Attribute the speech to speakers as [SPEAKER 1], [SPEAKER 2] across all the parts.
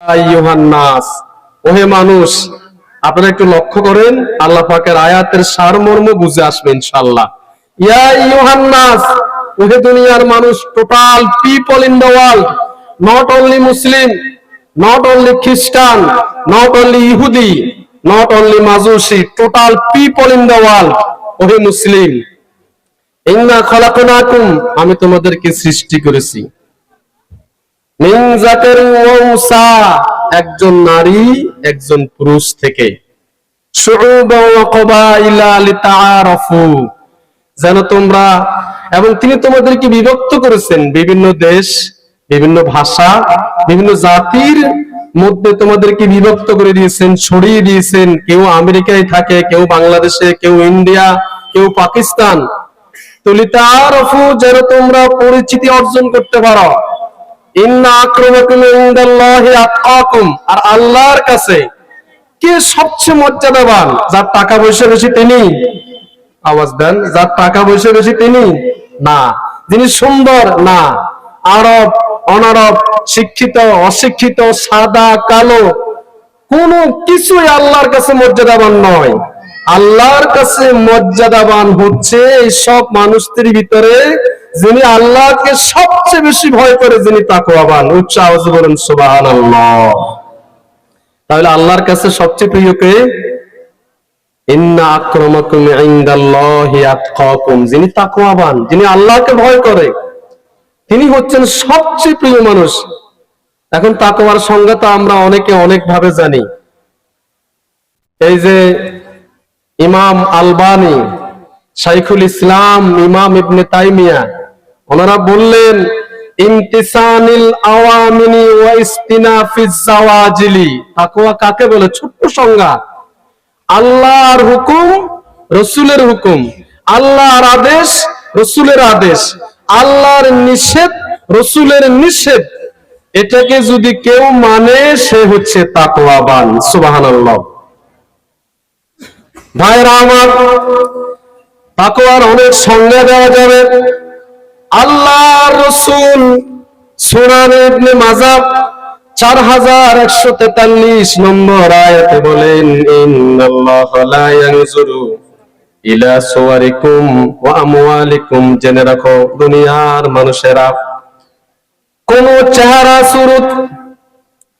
[SPEAKER 1] আইয়ুহান নাস, ওহে মানুষ, আপনারা একটু লক্ষ্য করেন, আল্লাহ পাকের আয়াতের সারমর্ম বুঝে আসবে ইনশাআল্লাহ। ইয়া আইয়ুহান নাস, ওহে দুনিয়ার মানুষ, total people in the world, not only Muslim, not only খ্রিস্টান, নট অনলি ইহুদি, নট অনলি মাজুসি, total people in the world, ওহে মুসলিম, ইন্না খলাকনাকুম, আমি তোমাদেরকে সৃষ্টি করেছি, মিন যাকারিন ওয়া উনসা, একজন নারী একজন পুরুষ থেকে, শুউবান ওয়া কবাইলা লিতাআরাফু, যেন তোমরা, এবং তিনি তোমাদেরকে বিভক্ত করেছেন বিভিন্ন দেশ, বিভিন্ন ভাষা, বিভিন্ন জাতির মধ্যে তোমাদেরকে বিভক্ত করে দিয়েছেন, ছড়িয়ে দিয়েছেন। কেউ আমেরিকায় থাকে, কেউ বাংলাদেশে, কেউ ইন্ডিয়া, কেউ পাকিস্তান। তো লিতাআরাফু, যেন তোমরা পরিচিতি অর্জন করতে পারো। ইন্না আক্রামাকুম ইনদাল্লাহি আতকাকুম, আর আল্লাহর কাছে কে সবচেয়ে মর্যাদাবান? যার টাকা পয়সা বেশি তিনি? আওয়াজ দেন। যার টাকা পয়সা বেশি তিনি না। যিনি সুন্দর না। আরব অনারব, শিক্ষিত অশিক্ষিত, সাদা কালো, কোনো কিছুই আল্লাহর কাছে মর্যাদাবান নয়। আল্লাহর কাছে মর্যাদাবান হচ্ছে এই সব মানুষদের ভিতরে যিনি আল্লাহকে সবচেয়ে বেশি ভয় করে, যিনি তাকওয়াবান। উচ্চ আওয়াজে বলেন সুবহানাল্লাহ। তাহলে আল্লাহর কাছে সবচেয়ে প্রিয় কে? ইন্না আক্রামাকুম ইনদাল্লাহি আতকাকুম, যিনি তাকওয়াবান, যিনি আল্লাহকে ভয় করে, তিনি হচ্ছেন সবচেয়ে প্রিয় মানুষ। এখন তাকওয়ার সংজ্ঞা তো আমরা অনেকে অনেক ভাবে জানি। এই যে ইমাম আলবানী, শাইখুল ইসলাম, ইমাম ইবনে তাইমিয়া, ওনারা বললেন ইমতিসানিল আওয়ামিনি ওয়া ইস্তিনাফিজ জাওয়াজিলি। তাকওয়া কাকে বলে? ছোট্ট সংজ্ঞা। আল্লাহর হুকুম, রাসূলের হুকুম, আল্লাহর আদেশ, রাসূলের আদেশ, আল্লাহর নিষেধ, রাসূলের নিষেধ, এটাকে যদি কেউ মানে সে হচ্ছে তাকওয়াবান। সুবহানাল্লাহ। ভাইরা আমার, তাকওয়ার অনেক সংজ্ঞা দেওয়া যাবে। আল্লাহর রাসূল সুনান ইবনে মাজাহ 4143 নম্বর আয়াতে বলেন, ইন্নাল্লাহা লা ইয়ানজুরু ইলা সুওয়ারিকুম ওয়া আমওয়ালিকুম। জেনে রাখো দুনিয়ার মানুষেরা, কোন চেহারা, সুরত,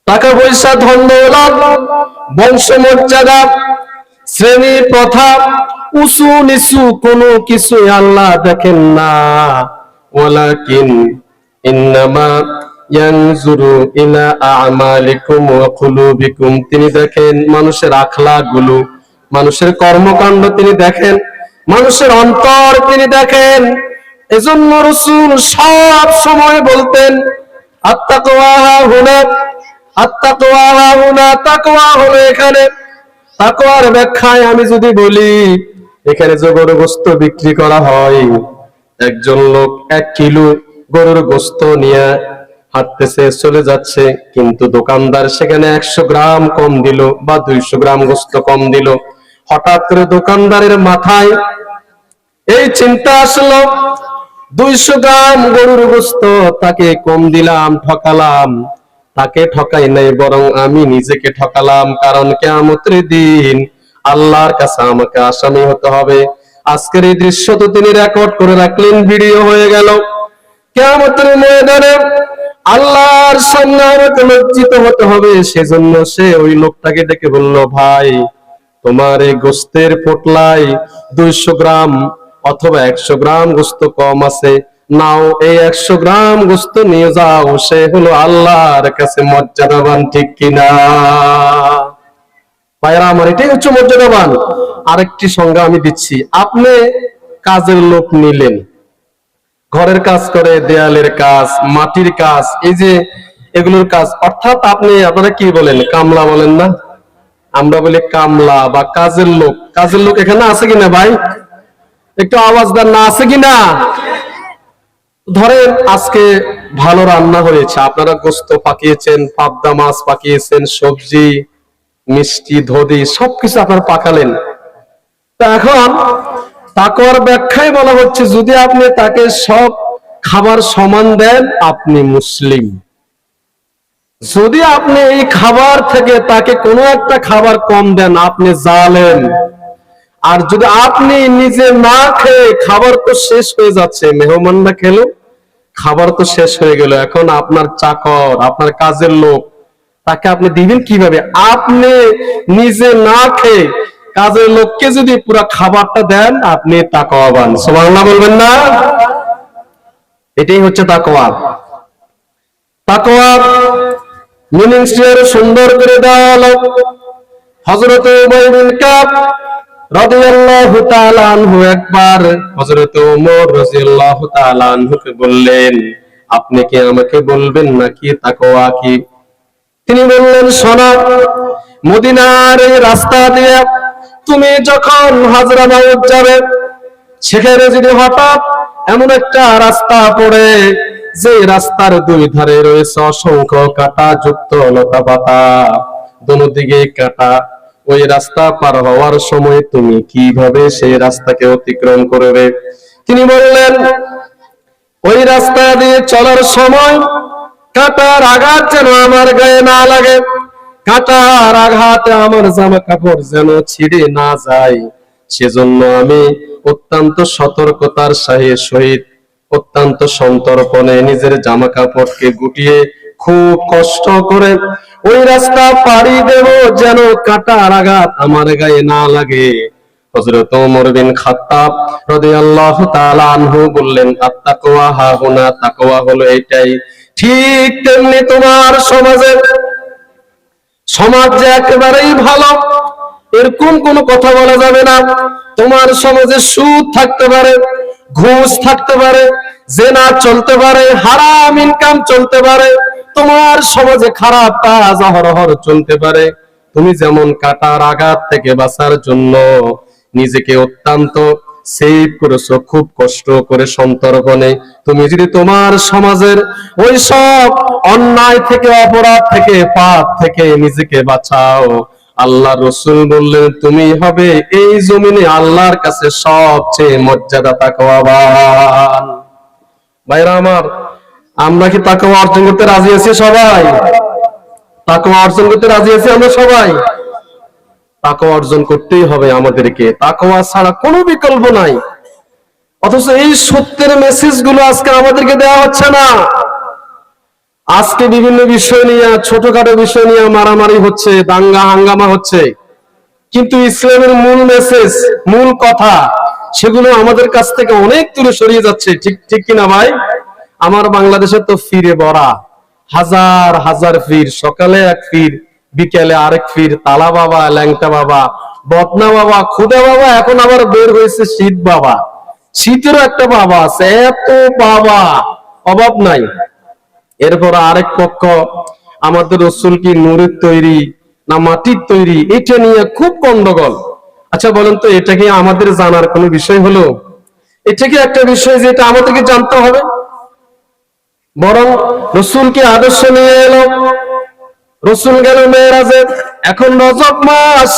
[SPEAKER 1] টাকা পয়সা, ধন দৌলত, বংশমর্যাদা, শ্রেণী প্রথা, উঁচু নিচু কোনো কিছুই আল্লাহ দেখেন না। ওয়ালাকিন ইন্নামা ইয়ানজুরু ইলা আমালিকুম ওয়া কুলুবিকুম, তিনি দেখেন মানুষের আখলাক গুলো, মানুষের কর্মকাণ্ড তিনি দেখেন, মানুষের অন্তর তিনি দেখেন। এজন্য রাসূল সব সময় বলতেন আত্তাকওয়া হুনা, আত্তাকওয়া হুনা, তাকওয়া হলো এখানে। তাকওয়ার ব্যাখ্যায় আমি যদি বলি, এখানে যে গরুর গোশত বিক্রি করা হয়, একজন লোক 1 কিলো গরুর গোশত নিয়ে হাঁটতেছে, চলে যাচ্ছে, কিন্তু দোকানদার সেখানে 100 গ্রাম কম দিল বা 200 গ্রাম গোশত কম দিল। হঠাৎ করে দোকানদারের মাথায় এই চিন্তা আসলো, 200 গ্রাম গরুর গোশত তাকে কম দিলাম, ঠকালাম। তাকে ঠকাই নাই, বরং আমি নিজেকে ঠকালাম। কারণ কিয়ামতের দিন আল্লাহর কাছে আমাকে আসামি হতে হবে। আজকের এই দৃশ্য তো তিনি রেকর্ড করে রাখলেন, ভিডিও হয়ে গেল। কিয়ামতের ময়দানে আল্লাহর সামনে আমাকে লজ্জিত হতে হবে। সেজন্য সে ওই লোকটাকে ডেকে বলল, ভাই, তোমার এই গোশতের পোটলায় 200 গ্রাম অথবা 100 গ্রাম গোশত কম আছে, নাও এই 100 গ্রাম গোশত নিয়ে যাও। সে হলো আল্লাহর কাছে মর্যাদাবান, ঠিক কিনা? ভাইরা আমার, এটাই হচ্ছে মর্যাদাবান। আরেকটি সংজ্ঞা আমি দিচ্ছি। আপনি কাজের লোক নিলেন, ঘরের কাজ করে, দেয়ালের কাজ, মাটির কাজ, এই যে এগুলোর কাজ, অর্থাৎ আপনারা কি বলেন? কামলা বলেন না? আমরা বলি কামলা বা কাজের লোক। কাজের লোক এখানে আছে কিনা ভাই? একটু আওয়াজ দেন না, আছে কিনা? ধরেন আজকে ভালো রান্না হয়েছে, আপনারা গোশত পাকিয়েছেন, পাবদা মাছ পাকিয়েছেন, সবজি, মিষ্টি, দধি সবকিছু আপনারা পাকালেন। তো এখন তাকওয়ার ব্যাখ্যায় বলা হচ্ছে, যদি আপনি তাকে সব খাবার সমান দেন, আপনি মুসলিম। যদি আপনি এই খাবার থেকে তাকে কোনো একটা খাবার কম দেন, আপনি জালেম। আর যদি আপনি নিজে না খেয়ে, খাবার তো শেষ হয়ে যাচ্ছে, মেহমানরা খেলো, খাবার তো শেষ হয়ে গেল, এখন আপনার চাকর, আপনার কাজের লোক, তাকে আপনি দিবেন কিভাবে? আপনি নিজে না খেয়ে কাজের লোককে যদি পুরো খাবারটা দেন, আপনি তাকওয়াবান। সুবহানাল্লাহ বলবেন না? এটাই হচ্ছে তাকওয়া। তাকওয়া মিনিংসটি আরো সুন্দর করে দেওয়া হলো। হযরত উমার বিন কাব রাদিয়াল্লাহু তাআলা আনহু একবার হযরত ওমর রাদিয়াল্লাহু তাআলা আনহুকে বললেন, আপনি কি আমাকে বলবেন নাকি তাকওয়া কি? তিনি বললেন, শোনো, মদিনার এই রাস্তা দিয়ে তুমি যখন হাজরা মাউত যাবে, সেখানে যদি হঠাৎ এমন একটা রাস্তা পড়ে, যে রাস্তার দুই ধারে রয়েছে অসংখ্য কাঁটা যুক্ত লতা পাতা, দুদিকে কাঁটা, ওই রাস্তা পার হওয়ার সময় তুমি কিভাবে সেই রাস্তাকে অতিক্রম করবে? তিনি বললেন, ওই রাস্তা দিয়ে চলার সময় কাঁটার আঘাত যেন আমার গায়ে না লাগে, কাঁটার আঘাতে আমার জামা কাপড় যেন ছিঁড়ে না যায়, সেজন্য আমি অত্যন্ত সতর্কতার সহিত, অত্যন্ত সন্তর্পণে নিজের জামা কাপড়কে গুটিয়ে খুব কষ্ট করে ওই রাস্তা পাড়ি দেব, যেন কাঁটার আঘাত আমার গায়ে না লাগে। হযরত ওমর বিন খাত্তাব রাদিয়াল্লাহু তাআলা আনহু বললেন, আত-তাকওয়া হাহুনা, তাকওয়া হলো এটাই। ঠিক তেমনি তোমার সমাজ যে একেবারেই ভালো এরকম কোনো কথা বলা যাবে না। তোমার সমাজে সুদ থাকতে পারে, ঘুষ থাকতে পারে, জেনা চলতে পারে, হারাম ইনকাম চলতে পারে, তোমার সমাজে খারাপ কাজ অহরহ চলতে পারে। তুমি যেমন কাঁটার আঘাত থেকে বাঁচার জন্য নিজেকে অত্যন্ত সেভ করেছো, খুব কষ্ট করে সন্তর্পণে, তুমি যদি তোমার সমাজের ওই সব অন্যায় থেকে, অপরাধ থেকে, পাপ থেকে নিজেকে বাঁচাও, আল্লাহ রসুল বললেন তুমি হবে এই জমিনে আল্লাহর কাছে সবচেয়ে মর্যাদা তাকওয়াবান। ভাইরা আমার, আমরা কি তাকওয়া অর্জন করতে রাজি আছি? সবাই তাকওয়া অর্জন করতে রাজি আছি আমরা সবাই? তাকওয়া অর্জন করতেই হবে আমাদেরকে, তাকওয়া ছাড়া কোনো বিকল্প নাই। অথচ এই সত্যের মেসেজ গুলো আজকে আমাদেরকে দেওয়া হচ্ছে না। আজকে বিভিন্ন বিষয় নিয়ে, ছোটখাটো বিষয় নিয়ে মারামারি হচ্ছে, দাঙ্গা হাঙ্গামা হচ্ছে, কিন্তু ইসলামের মূল মেসেজ, মূল কথা, সেগুলো আমাদের কাছ থেকে অনেক দূরে সরিয়ে যাচ্ছে। ঠিক ঠিক কিনা ভাই? আমার বাংলাদেশে তো ফিরে বড়া, হাজার হাজার ফির, সকালে এক ফির, বিকেলে আরেক ফির, তালা বাবা, ল্যাংটা বাবা, বদনা বাবা, খুদা বাবা, এখন আবার বের হয়েছে শীত বাবা। শীতেরও একটা বাবা আছে, এত বাবা অভাব নাই। এরপর আরেক পক্ষ আমাদের রসুল কি নূরের তৈরি না মাটির তৈরি, এটা নিয়ে খুব গন্ডগোল। আচ্ছা বলেন তো, এটা কি আমাদের জানার কোনো বিষয় হলো? এটা কি একটা বিষয় যে এটা আমাদেরকে জানতে হবে? বরং রসুল কি আদর্শ নিয়ে এলো, রসুল গেল মেরাজে, এখন রজব মাস,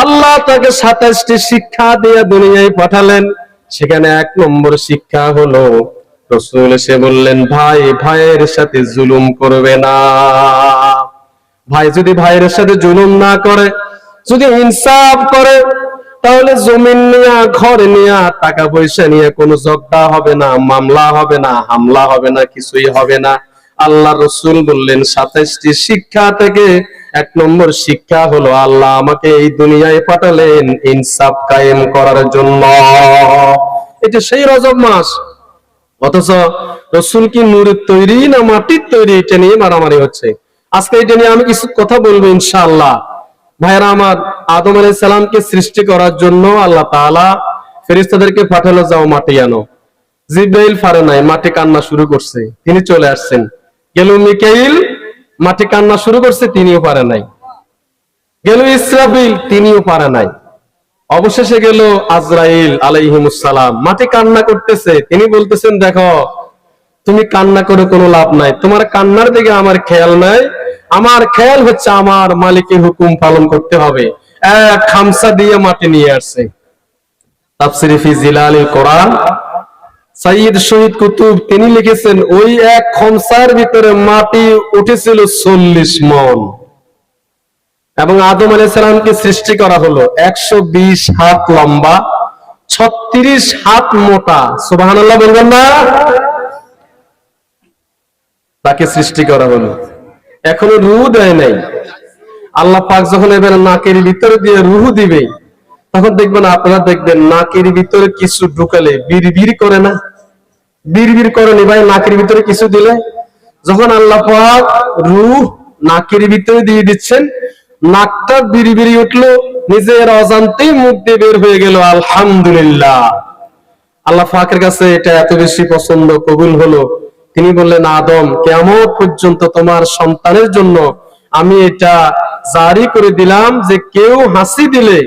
[SPEAKER 1] আল্লাহ তাকে 27টি শিক্ষা দিয়ে দুনিয়ায় পাঠালেন। সেখানে 1 নম্বর শিক্ষা হলো, রসুল এসে বললেন, ভাই ভাইয়ের সাথে জুলুম করবে না। ভাই যদি ভাইয়ের সাথে জুলুম না করে, যদি ইনসাফ করে, তাহলে জমিন নিয়ে, ঘর নিয়ে, টাকা পয়সা নিয়ে কোনো ঝগড়া হবে না, মামলা হবে না, হামলা হবে না, কিছুই হবে না। আল্লাহ রসুল বললেন 27টি শিক্ষা থেকে 1 নম্বর শিক্ষা হলো, আল্লাহ আমাকে এই দুনিয়ায় পাঠালেন ইনসাফ কায়েম করার জন্য। এটা সেই রজব মাস। অথচ রসুল কি নূরের তৈরি না মাটির তৈরি, এটা নিয়ে মারামারি হচ্ছে। আজকে এটা নিয়ে আমি কিছু কথা বলবো ইনশাআল্লাহ। ভাইরা আমার, আদম আলাইহিস সালামকে সৃষ্টি করার জন্য আল্লাহ তাআলা ফেরেশতাদেরকে পাঠালো, যাও মাটি আনো। জিবরাইল পারে নাই, মাটি কান্না শুরু করছে, তিনি চলে আসছেন। গেল মিকাইল, মাটি কান্না শুরু করছে, তিনিও পারে নাই। গেল ইসরাফিল, তিনিও পারে নাই। অবশেষে গেল আজরাইল আলাইহিমুস সালাম, মাটি কান্না করতেছে, তিনি বলতেছেন, দেখো তুমি কান্না করে কোনো লাভ নাই, তোমার কান্নার দিকে আমার খেয়াল নাই, আমার খেয়াল হচ্ছে আমার মালিকের হুকুম পালন করতে হবে। এক খামসা দিয়ে মাটি নিয়ে আসছে। তাফসীরে ফি জিলালিল কোরআন সাইয়্যিদ শহীদ কুতুব তিনি লিখেছেন ওই এক খমসার ভিতরে মাটি উঠেছিল 40 মণ, এবং আদম আলাইহিস সালামকে সৃষ্টি করা হলো 120 হাত লম্বা, 36 হাত মোটা। সুবহানাল্লাহ বলবেন না? তাকে সৃষ্টি করা হলো, এখনো রূহ দেয় নাই। আল্লাহ পাক যখন এবার নাকের ভিতরে দিয়ে রূহ দিবে, তখন দেখবেন, আপনারা দেখবেন নাকের ভিতরে কিছু ঢুকালে বিড়বিড় করে না? বিড়বিড় করেনি ভাই নাকের ভিতরে কিছু দিলে? যখন আল্লাহ পাক রূহ নাকের ভিতরে দিয়ে দিচ্ছেন, নাকটা বিড়বিড়ি উঠলো, নিজের অজান্তেই মুখ দিয়ে বের হয়ে গেল আলহামদুলিল্লাহ। আল্লাহ পাকের কাছে এটা এত বেশি পছন্দ, কবুল হলো। তিনি বললেন, আদম, কিয়ামত পর্যন্ত তোমার সন্তানের জন্য আমি এটা জারি করে দিলাম যে কেউ হাসি দিলে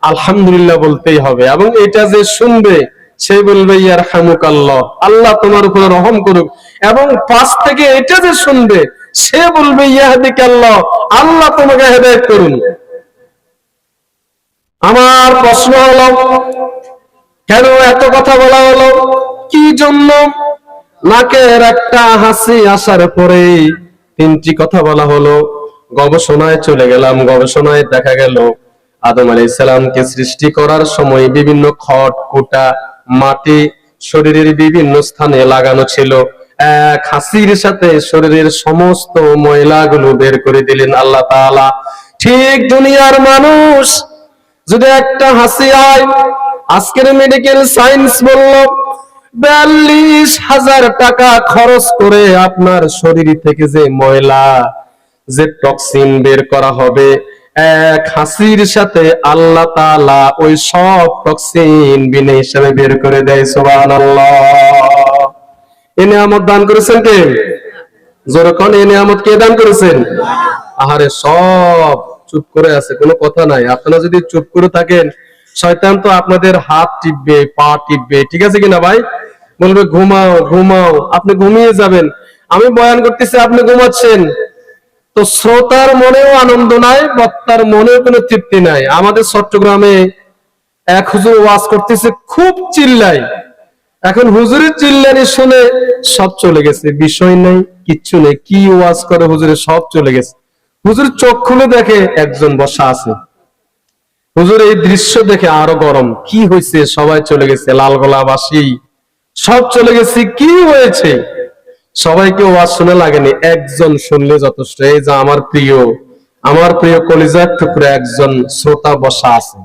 [SPEAKER 1] আলহামদুলিল্লাহ বলতেই হবে, এবং এটা যে শুনবে সে বলবে ইয়ারহামুকাল্লাহ, আল্লাহ তোমার উপর রহম করুক, এবং পাশ থেকে এটা যে শুনবে সে বলবে ইয়াহদিকাল্লাহ, আল্লাহ তোমাকে হেদায়েত করুন। আমার প্রশ্ন হলো, কেন এত কথা বলা হলো? কি জন্য? নাকের একটা হাসি আসার পরে 3টি কথা বলা হলো। গবেষণায় চলে গেলাম, গবেষণায় দেখা গেল আদম আলাইহিস সালামকে সৃষ্টি করার সময় বিভিন্ন খড় কুটা মাটি শরীরের বিভিন্ন স্থানে লাগানো ছিল। এক হাসির সাথে শরীরের সমস্ত ময়লাগুলো বের করে দিলেন আল্লাহ তাআলা। ঠিক দুনিয়ার মানুষ যদি একটা হাসি হয়, আজকের মেডিকেল সায়েন্স বলল 42,000 টাকা খরচ করে আপনার শরীর থেকে যে ময়লা, যে টক্সিন বের করা হবে, এক হাসির সাথে আল্লাহ তাআলা ওই সব টক্সিন বিনা হিসাবে বের করে দেয়। সুবহানাল্লাহ। এই নিয়ামত দান করেছেন কে? জোরে কোন, এই নিয়ামত কে দান করেছেন? আহারে, সব চুপ করে আছে, কোনো কথা নাই। আপনারা যদি চুপ করে থাকেন, শয়তান তো আপনাদের হাত টিপবে, পা টিপবে, ঠিক আছে কিনা ভাই? বলবে ঘুমাও ঘুমাও, আপনি ঘুমিয়ে যাবেন। আমি বয়ান করতেছি, আপনি ঘুমাচ্ছেন, তো শ্রোতার মনেও আনন্দ নাই, বক্তার মনেও কোনো তৃপ্তি নাই। আমাদের চট্টগ্রামে এক হুজুর ওয়াজ করতেছে, খুব চিল্লাই। এখন হুজুরের চিল্লানি শুনে সব চলে গেছে, বিষয় নেই, কিচ্ছু নেই, কি ওয়াজ করে হুজুরের, সব চলে গেছে। হুজুর চোখ খুলে দেখে একজন বসা আছে। হুজুর এই দৃশ্য দেখে আরো গরম, কি হয়েছে? সবাই চলে গেছে, লাল গোলাবাসী সব চলে গেছে, কি হয়েছে? সবাইকে ওয়াজ শুনে লাগেনি, একজন শুনলে যথেষ্ট। এই যে আমার প্রিয় কলিজার টুকরা একজন শ্রোতা বসা আছে,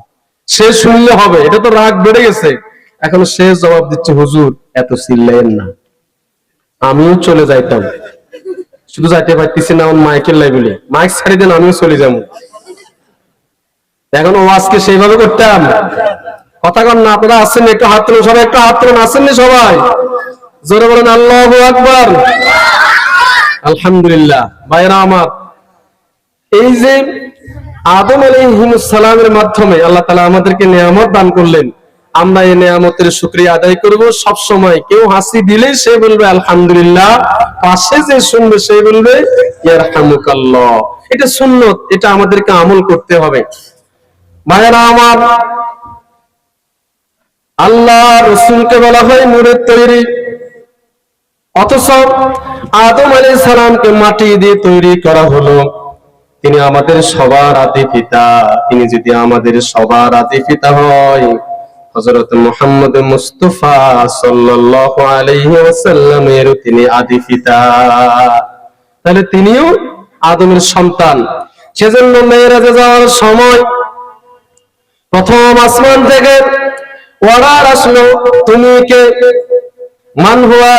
[SPEAKER 1] সে শুনলে হবে। এটা তো রাগ বেড়ে গেছে। এখন সে জবাব দিচ্ছে, হুজুর এত চিল্লাইন না, আমিও চলে যাইতাম, শুধু যাইতে পারতেছি না, মাইকের লাই বলি, মাইক ছাড়ি দেন, আমিও চলে যাবো। এখন ওয়াজকে সেইভাবে করতাম? কথা কন না, আপনারা আসেন, একটু হাত তুলুন, সবাই একটু হাত তুলুন, আসেননি সবাই? জোরে বলেন আল্লাহু আকবার। আলহামদুলিল্লাহ। ভাইরা আমার, এই যে আদম আলাইহিস সালামের মাধ্যমে আল্লাহ তাআলা আমাদেরকে নিয়ামত দান করলেন, আমরা এই নিয়ামতের শুকরিয়া আদায় করব সব সময়। কেউ হাসি দিলেই সে বলবে আলহামদুলিল্লাহ, পাশে যে শুনবে সে বলবে ইয়ারহামুকাল্লাহ। এটা সুন্নত, এটা আমাদেরকে আমল করতে হবে। ভাইরা আমার, আল্লাহ রাসূলকে বলা হয় নূরের তৈরি, অথচ আদম আলাইহিস সালামকে মাটি দিয়ে তৈরি করা হলো। তিনি আমাদের সবার আদি পিতা। তিনি যদি আমাদের সবার আদি পিতা হয়, হযরত মুহাম্মদ মুস্তাফা সাল্লাল্লাহু আলাইহি ওয়াসাল্লামের তিনি আদি পিতা, তাহলে তিনিও আদমের সন্তান। সেজন্য মেরাজে যাওয়ার সময় প্রথম আসমান থেকে অর্ডার আসলো, তুমি কে? মান হুয়া?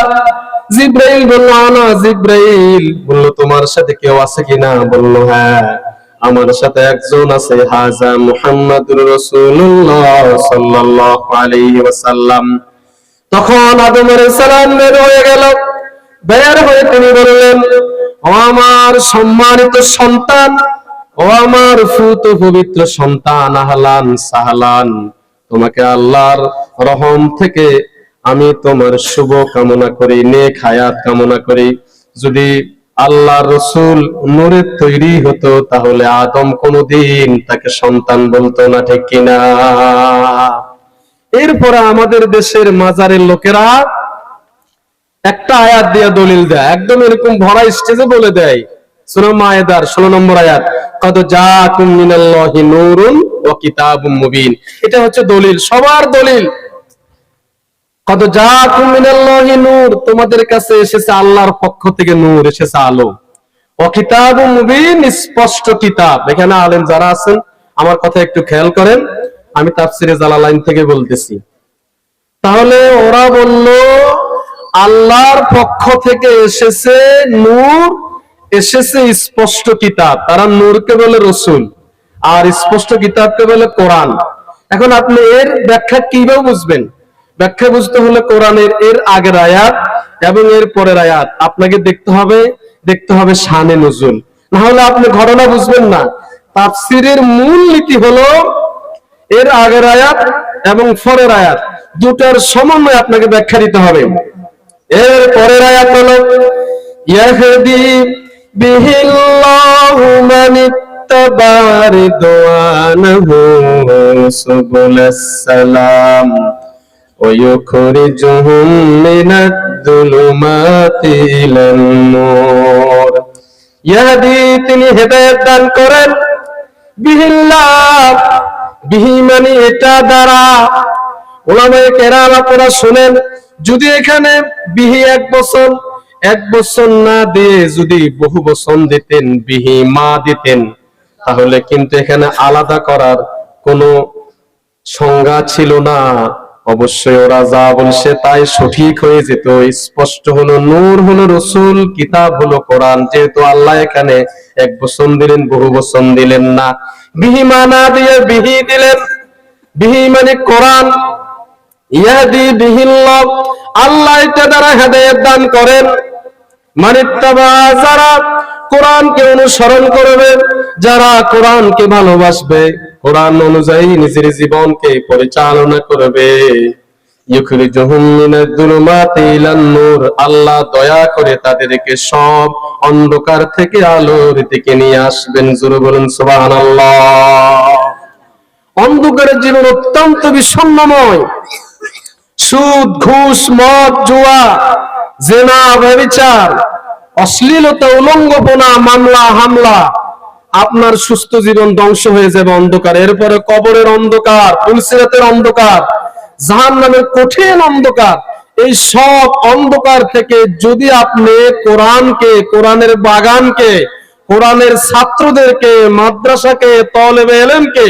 [SPEAKER 1] জিব্রাইল বলল আনা জিব্রাইল। বলল তোমার সাথে কেউ আছে কিনা? বলল হ্যাঁ, আমার সাথে একজন আছে, হাজা মুহাম্মাদুর রাসূলুল্লাহ সাল্লাল্লাহু আলাইহি ওয়াসাল্লাম। তখন আদম আলাইহিস সালাম বের হয়ে গেল, বের হয়ে তিনি বললেন, ও আমার সম্মানিত সন্তান, ও আমার ফুত পবিত্র সন্তান, আহলান সাহলান, তোমাকে আল্লাহর রহম থেকে আমি তোমার শুভ কামনা করি, নেক হায়াত কামনা করি। যদি আল্লাহর রাসূল নূরের তৈরি হতো, তাহলে আদম কোনদিন তাকে সন্তান বলতো না, ঠিক কিনা? এরপরে আমাদের দেশের মাজারের লোকেরা একটা আয়াত দিয়ে দলিল দেয়, একদম এরকম ভরা স্টেজে বলে দেয়। সূরা মায়েদার 16 নম্বর আয়াত, কদ জাআকুম মিনাল্লাহি নূরুন ওয়া কিতাবুম মুবিন। এটা হচ্ছে দলিল, সবার দলিল। কদ জাআকুম মিনাল্লাহি নূর, তোমাদের কাছে এসেছে আল্লাহর পক্ষ থেকে নূর, এসেছে আলো। ওয়া কিতাবুম মুবিন, স্পষ্ট কিতাব। এখানে আলেম যারা আছেন আমার কথা একটু খেয়াল করেন, আমি তাফসিরে জালালাইন থেকে বলতেছি। তাহলে ওরা বলল আল্লাহর পক্ষ থেকে এসেছে নূর, এসেছে স্পষ্ট কিতাব। তারা নূরকে বলে রসুল আর স্পষ্ট কিতাবকে বলে কোরআন। এখন আপনি এর ব্যাখ্যা কিভাবে বুঝবেন? ব্যাখ্যা বুঝতে হলে কোরআনের এর আগের আয়াত এবং এর পরের আয়াত আপনাকে দেখতে হবে শানে নুজুল, না হলে আপনি ঘটনা বুঝবেন না। তাফসীরের মূল নীতি হলো এর আগের আয়াত এবং পরের আয়াত দুটার সমন্বয় আপনাকে ব্যাখ্যা দিতে হবে। এর পরের আয়াত হলো ইয়াহদি বিহিল্লাহু মান ইত্তাবা রিদওয়ানাহু সুবুলাস সালাম ওয়া ইউখরিজুহুম মিনাদ যুলুমাতি ইলান নূর। ইয়াহদি, তিনি হেদায়েত দান করেন, বিহিল্লাহ, বিহি মানে এটা দ্বারা। উলামায়ে কেরাম আপনারা শুনেন, যদি এখানে বিহি এক বছর না দিয়ে যদি বহু বচন দিতেন, বিহি মা দিতেন, তাহলে কিন্তু এখানে আলাদা করার কোনো সংজ্ঞা ছিল না। অবশ্যই ওরা যা বলছে তাই সঠিক হয়ে যেত। স্পষ্ট হলো নূর হলো রসুল, কিতাব হলো কোরআন। যেহেতু আল্লাহ এখানে এক বচন দিলেন, বহু বচন দিলেন না, বিহি মা না দিয়ে বিহি দিলেন। বিহি মানে কোরআন। ইয়াহদি বিহিল্লাহ, আল্লাহ এটা দ্বারা হেদায়েত দান করেন। মানিত্তাবা, যারা কোরআনকে অনুসরণ করবে, যারা কোরআনকে ভালোবাসবে, কোরআন অনুযায়ী নিজের জীবনকে পরিচালনা করবে। ইউখরিজুহুম মিনাজ যুলুমাতি ইলান নূর, আল্লাহ দয়া করে তাদেরকে সব অন্ধকার থেকে আলোর দিকে নিয়ে আসবেন। জোরে বলুন সুবহানাল্লাহ। অন্ধকারের জীবন অত্যন্ত বিষণ্ণময়। সুদ, ঘুষ, মদ, জুয়া, জিনা, ব্যভিচার, অশ্লীলতা, উলঙ্গপনা, মামলা হামলা, আপনার সুস্থ জীবন ধ্বংস হয়ে যাবে অন্ধকার। এরপরে কবরের অন্ধকার, পুলসিরাতের অন্ধকার, জাহান্নামের কঠিন অন্ধকার। এই সব অন্ধকার থেকে যদি আপনি কোরআনকে, কোরআনের বাগানকে, কোরআনের ছাত্রদেরকে, মাদ্রাসাকে, তালেবে ইলমকে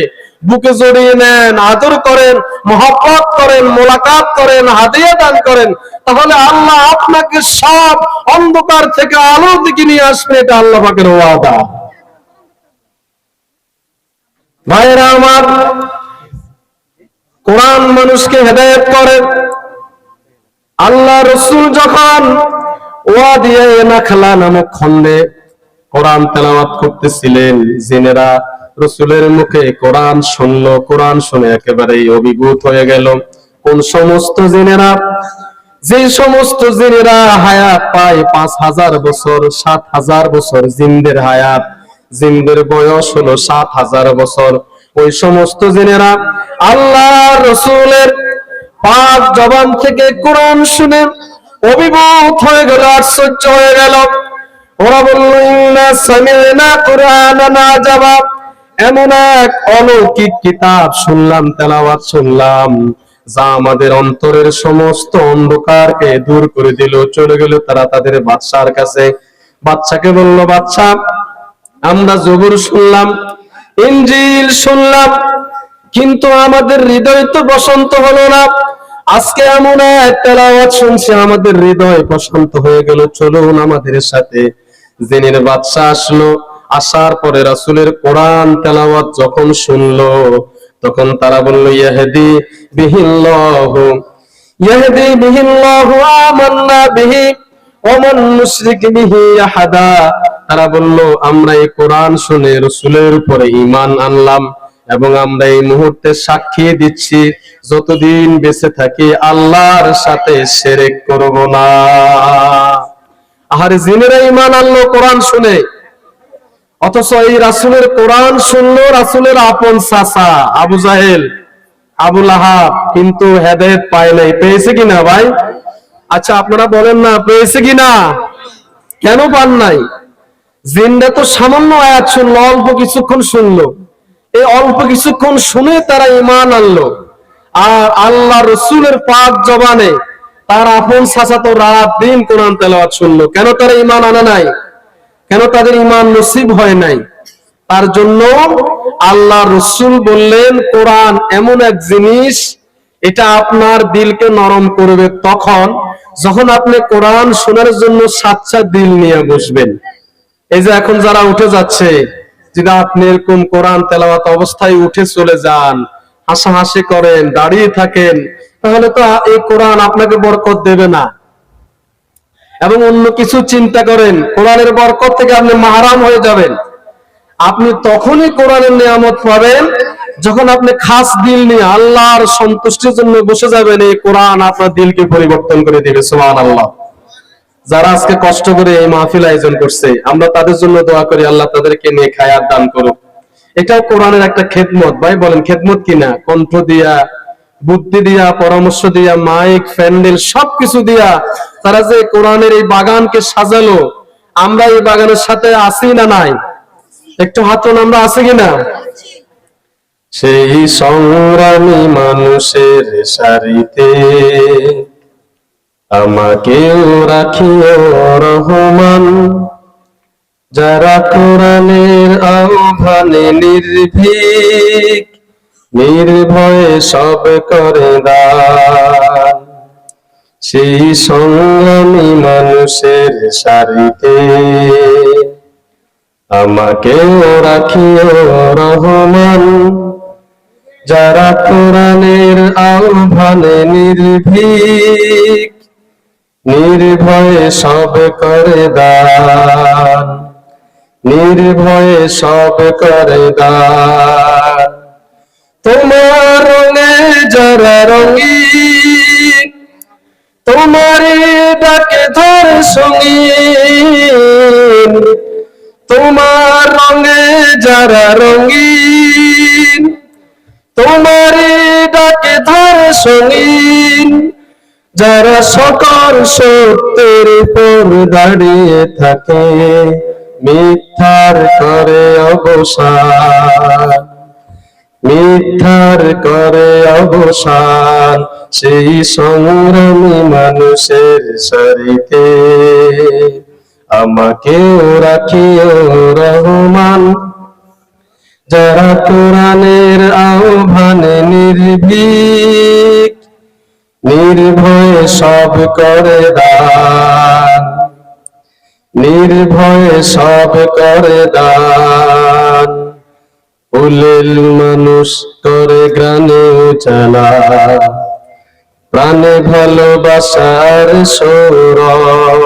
[SPEAKER 1] বুকে জড়িয়ে নেন, আদর করেন, মহব্বত করেন, মোলাকাত করেন, হাদিয়া দান করেন, তাহলে আল্লাহ আপনাকে সব অন্ধকার থেকে আলোর দিকে নিয়ে আসবে। এটা আল্লাহ পাকের ওয়াদা। ভাইরা আমার, কোরআন মানুষকে হেদায়েত করে। আল্লাহ রসুল যখন ওয়াদিয়ে নাখলা নামক খণ্ডে কোরআন তেলাওয়াত করতেছিলেন, জিনেরা রসুলের মুখে কোরআন শুনলো। কোরআন শুনে একেবারেই অভিভূত হয়ে গেল। কোন সমস্ত জিনেরা? যে সমস্ত জিনেরা হায়াত পায় 5000 বছর, 7000 বছর জিনদের হায়াত, জিনদের বয়স হলো 7000 বছর। ওই সমস্ত জিনেরা আল্লাহ রসুলের পাক জবান থেকে কোরআন শুনে অভিভূত হয়ে গেল, আশ্চর্য হয়ে গেল। ওরা বলল ইন্না সামি'না কুরআনান আজাবা, এমন এক অলৌকিক কিতাব শুনলাম, তেলাওয়াত শুনলাম, যা আমাদের অন্তরের সমস্ত অন্ধকারকে দূর করে দিল। চলে গেল তারা তাদের বাদশার কাছে। বাদশাকে বলল, বাদশা, আমরা জবুর শুনলাম, ইনজিল শুনলাম, কিন্তু আমাদের হৃদয় তো বসন্ত হলো না। আজকে এমন এক তেলাওয়াত শুনছি, আমাদের হৃদয় বসন্ত হয়ে গেল, চলুন আমাদের সাথে। জিনের বাদশা আসলো। আসার পরে রাসূলের কোরআন তেলাওয়াত যখন শুনলো, তখন তারা বলল, ইয়াহদি বিহিল্লাহু, ইয়াহদি বিহিল্লাহু, আমান্না বিহি ওয়া মান নুশরিক বিহি আহাদা। তারা বলল, আমরা এই কোরআন শুনে রাসূলের উপরে ঈমান আনলাম এবং আমরা এই মুহূর্তে সাক্ষী দিচ্ছি, যতদিন বেঁচে থাকি আল্লাহর সাথে শিরক করব না। আহারে, জিনেরা ঈমান আনলো কোরআন শুনে, অথচ এই রাসূলের কোরআন শুনলো রাসূলের আপন চাচা আবু জাহেল, আবু লাহাব, কিন্তু হেদায়েত পায় নাই। পেয়েছে কিনা ভাই? আচ্ছা আপনারা বলেন না পেয়েছে কিনা? কেন পান নাই? জিনরা তো সামান্য আয়াত শুনলো, অল্প কিছুক্ষণ শুনলো, এই অল্প কিছুক্ষণ শুনে তারা ঈমান আনলো। আর আল্লাহ রসুলের পাক জবানে তার আপন চাচাতো রাত দিন কোরআন তেলাওয়াত শুনলো। কেন তারা ঈমান আনে নাই? কেন তাদের ঈমান নসিব হয় নাই? তার জন্য আল্লাহ রসুল বললেন কোরআন এমন এক জিনিস, এটা আপনার দিলকে নরম করবে তখন যখন আপনি কোরআন শোনার জন্য সাচ্চা দিল নিয়ে বসবেন। এই যে এখন যারা উঠে যাচ্ছে, যদি আপনি এরকম কোরআন তেলাওয়াত অবস্থায় উঠে চলে যান, হাসাহাসি করেন, দাঁড়িয়ে থাকেন, তাহলে তো এই কোরআন আপনাকে বরকত দেবে না। এবং অন্য কিছু চিন্তা করেন, কোরআনের বরকত থেকে আপনি মাহরাম হয়ে যাবেন। আপনি তখনই কোরআনের নিয়ামত পাবেন যখন আপনি খাস দিল নিয়ে আল্লাহর সন্তুষ্টির জন্য বসে যাবেন। এই কোরআন আপনার দিলকে পরিবর্তন করে দিবে। সুবহানাল্লাহ। যারা আজকে কষ্ট করে এই মাহফিল আয়োজন করছে, আমরা তাদের জন্য দোয়া করি, আল্লাহ তাদেরকে নেক হায়াত দান করুক। এটাও কোরআনের একটা খেদমত। ভাই বলেন খেদমত কিনা? কণ্ঠ দিয়া, বুদ্ধি দিয়া, পরামর্শ দিয়া, মাইক, প্যান্ডেল সবকিছু দিয়া তারা যে কোরআনের এই বাগানকে সাজালো, আমরা এই বাগানের সাথে আছি না নাই? একটু হাতন আমরা আছি কিনা? সেই সংগ্রামী মানুষের সারিতে আমাকেও রাখিও রহমান, যারা কোরআনের আহ্বানে নির্ভীক, নির্ভয়ে সব করে দান। সেই সংগ্রামী মানুষের সারিতে আমাকেও রাখিও রহমান, যারা কোরআনের আহ্বানে নির্ভীক, নির্ভয়ে সব করে দান, নির্ভয়ে সব করে দান। তোমার রঙে যারা রঙিন, তোমারই ডাকে ধর সঙ্গীন, তোমার রঙে যারা রঙিন, তোমারই ডাকে ধর সঙ্গীন, যারা সকল সত্যের উপর দাঁড়িয়ে থাকে, মিথ্যার করে অবসান, মিথ্যার করে অবসান। সেই সংগ্রামী মানুষের সারিতে আমাকেও রাখিও রহমান, যারা কোরআনের আহ্বানে নির্ভীক, নির্ভয়ে সব করে দান, নির্ভয়ে সব করে দান। উলেল মানুষ করে গ্রানে উজালা, প্রাণে ভালোবাসার সৌরভ,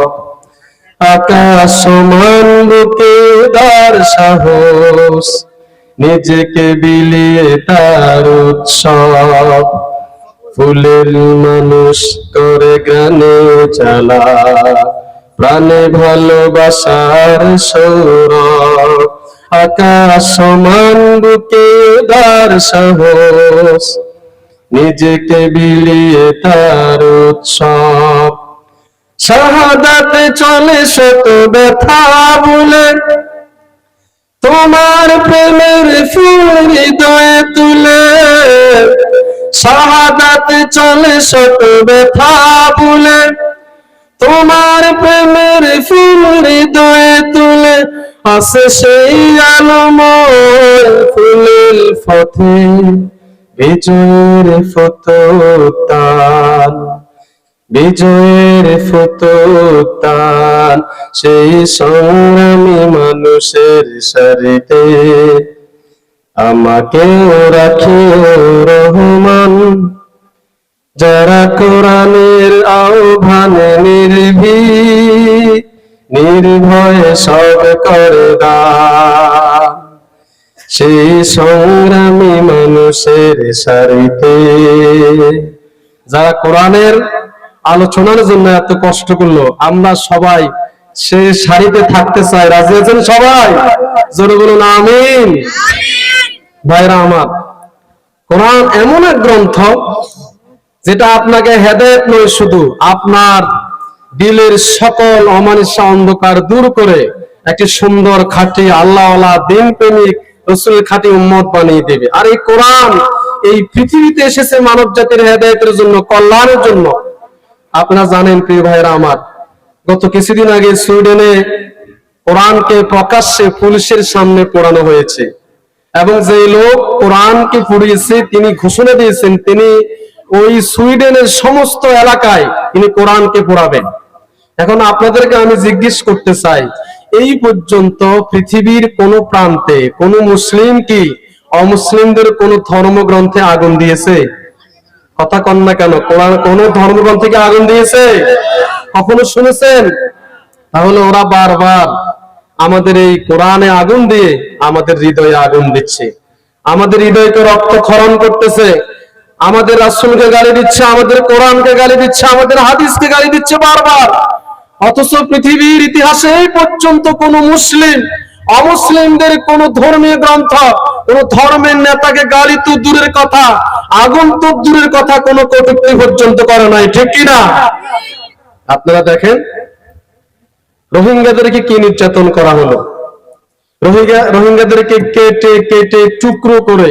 [SPEAKER 1] আকাশ সমান বুকে দার সাহস, নিজেকে বিলিয়ে তার উৎসব। ফুলের মানুষ করে গ্রানে উজালা, প্রাণে ভালোবাসার সৌরভ, আকাশ সমান বুকে দার সাহস, নিজেকে বিলিয়ে তার উৎসব। শাহাদাতে চলে শত ব্যথা বলে, তোমার প্রেমের ফুল হৃদয়ে তুলে, শাহাদাতে চলে শত ব্যথা বলে, তোমার প্রেমের ফুল হৃদয়ে তুলে, আসে সেই আলোময় ফুলের পথে বিজয়ের ফতোতান, বিজয়ের ফতোতান। সেই সংগ্রামী মানুষের সারিতে আমাকেও রাখিও রহমান, যারা কোরআনের আহ্বানে নির্ভীক, নির্ভয়ে সব করে দান। সেই সংগ্রামী মানুষের সারিতে যারা কোরআনের আলোচনার জন্য এত কষ্ট করলো, আমরা সবাই সেই সারিতে থাকতে চাই। রাজি আছেন সবাই? জোরে বলুন আমিন। ভাইরা আমার, কোরআন এমন এক গ্রন্থ যেটা আপনাকে হেদায়েত নয়, শুধু আপনার দিলের সকল অমানিসা অন্ধকার দূর করে একটি সুন্দর খাঁটি আল্লাহওয়ালা দিন প্রেমিক রাসূলের খাঁটি উম্মত বানিয়ে দেবে। আর এই কোরআন এই পৃথিবীতে এসেছে মানব জাতির হেদায়েতের জন্য, কল্যাণের জন্য। আপনারা জানেন প্রিয় ভাইরা আমার, গত কিছুদিন আগে সুইডেনে কোরআনকে প্রকাশ্যে পুলিশের সামনে পড়ানো হয়েছে, এবং যে লোক কোরআনকে পড়িয়েছে তিনি ঘোষণা দিয়েছেন তিনি ওই সুইডেনের সমস্ত এলাকায় তিনি কোরআনকে পড়াবেন। এখন আপনাদেরকে আমি জিজ্ঞেস করতে চাই, এই পর্যন্ত পৃথিবীর কোন প্রান্তে কোন মুসলিম কি অমুসলিমদের কোন ধর্মগ্রন্থে আগুন দিয়েছে? কথা কন না কেন? কোরআন কোন ধর্মগ্রন্থে কি আগুন দিয়েছে? কখনো শুনেছেন? তাহলে ওরা বারবার আমাদের এই কোরআনে আগুন দিয়ে আমাদের হৃদয়ে আগুন দিচ্ছে, আমাদের হৃদয়কে রক্তক্ষরণ করতেছে, আমাদের রাসূলকে গালি দিচ্ছে, আমাদের কোরআনকে গালি দিচ্ছে, আমাদের হাদিসকে গালি দিচ্ছে বারবার। অথচ পৃথিবীর ইতিহাসে এই পর্যন্ত কোন মুসলিম অমুসলিমদের কোন ধর্মীয় গ্রন্থ, কোন ধর্মের নেতাকে গালি তো দূরের কথা, আগুন তো দূরের কথা, কোন কটূক্তি পর্যন্ত করে নাই, ঠিক কিনা? আপনারা দেখেন রোহিঙ্গাদেরকে কি নির্যাতন করা হলো। রোহিঙ্গাদেরকে কেটে কেটে টুকরো করে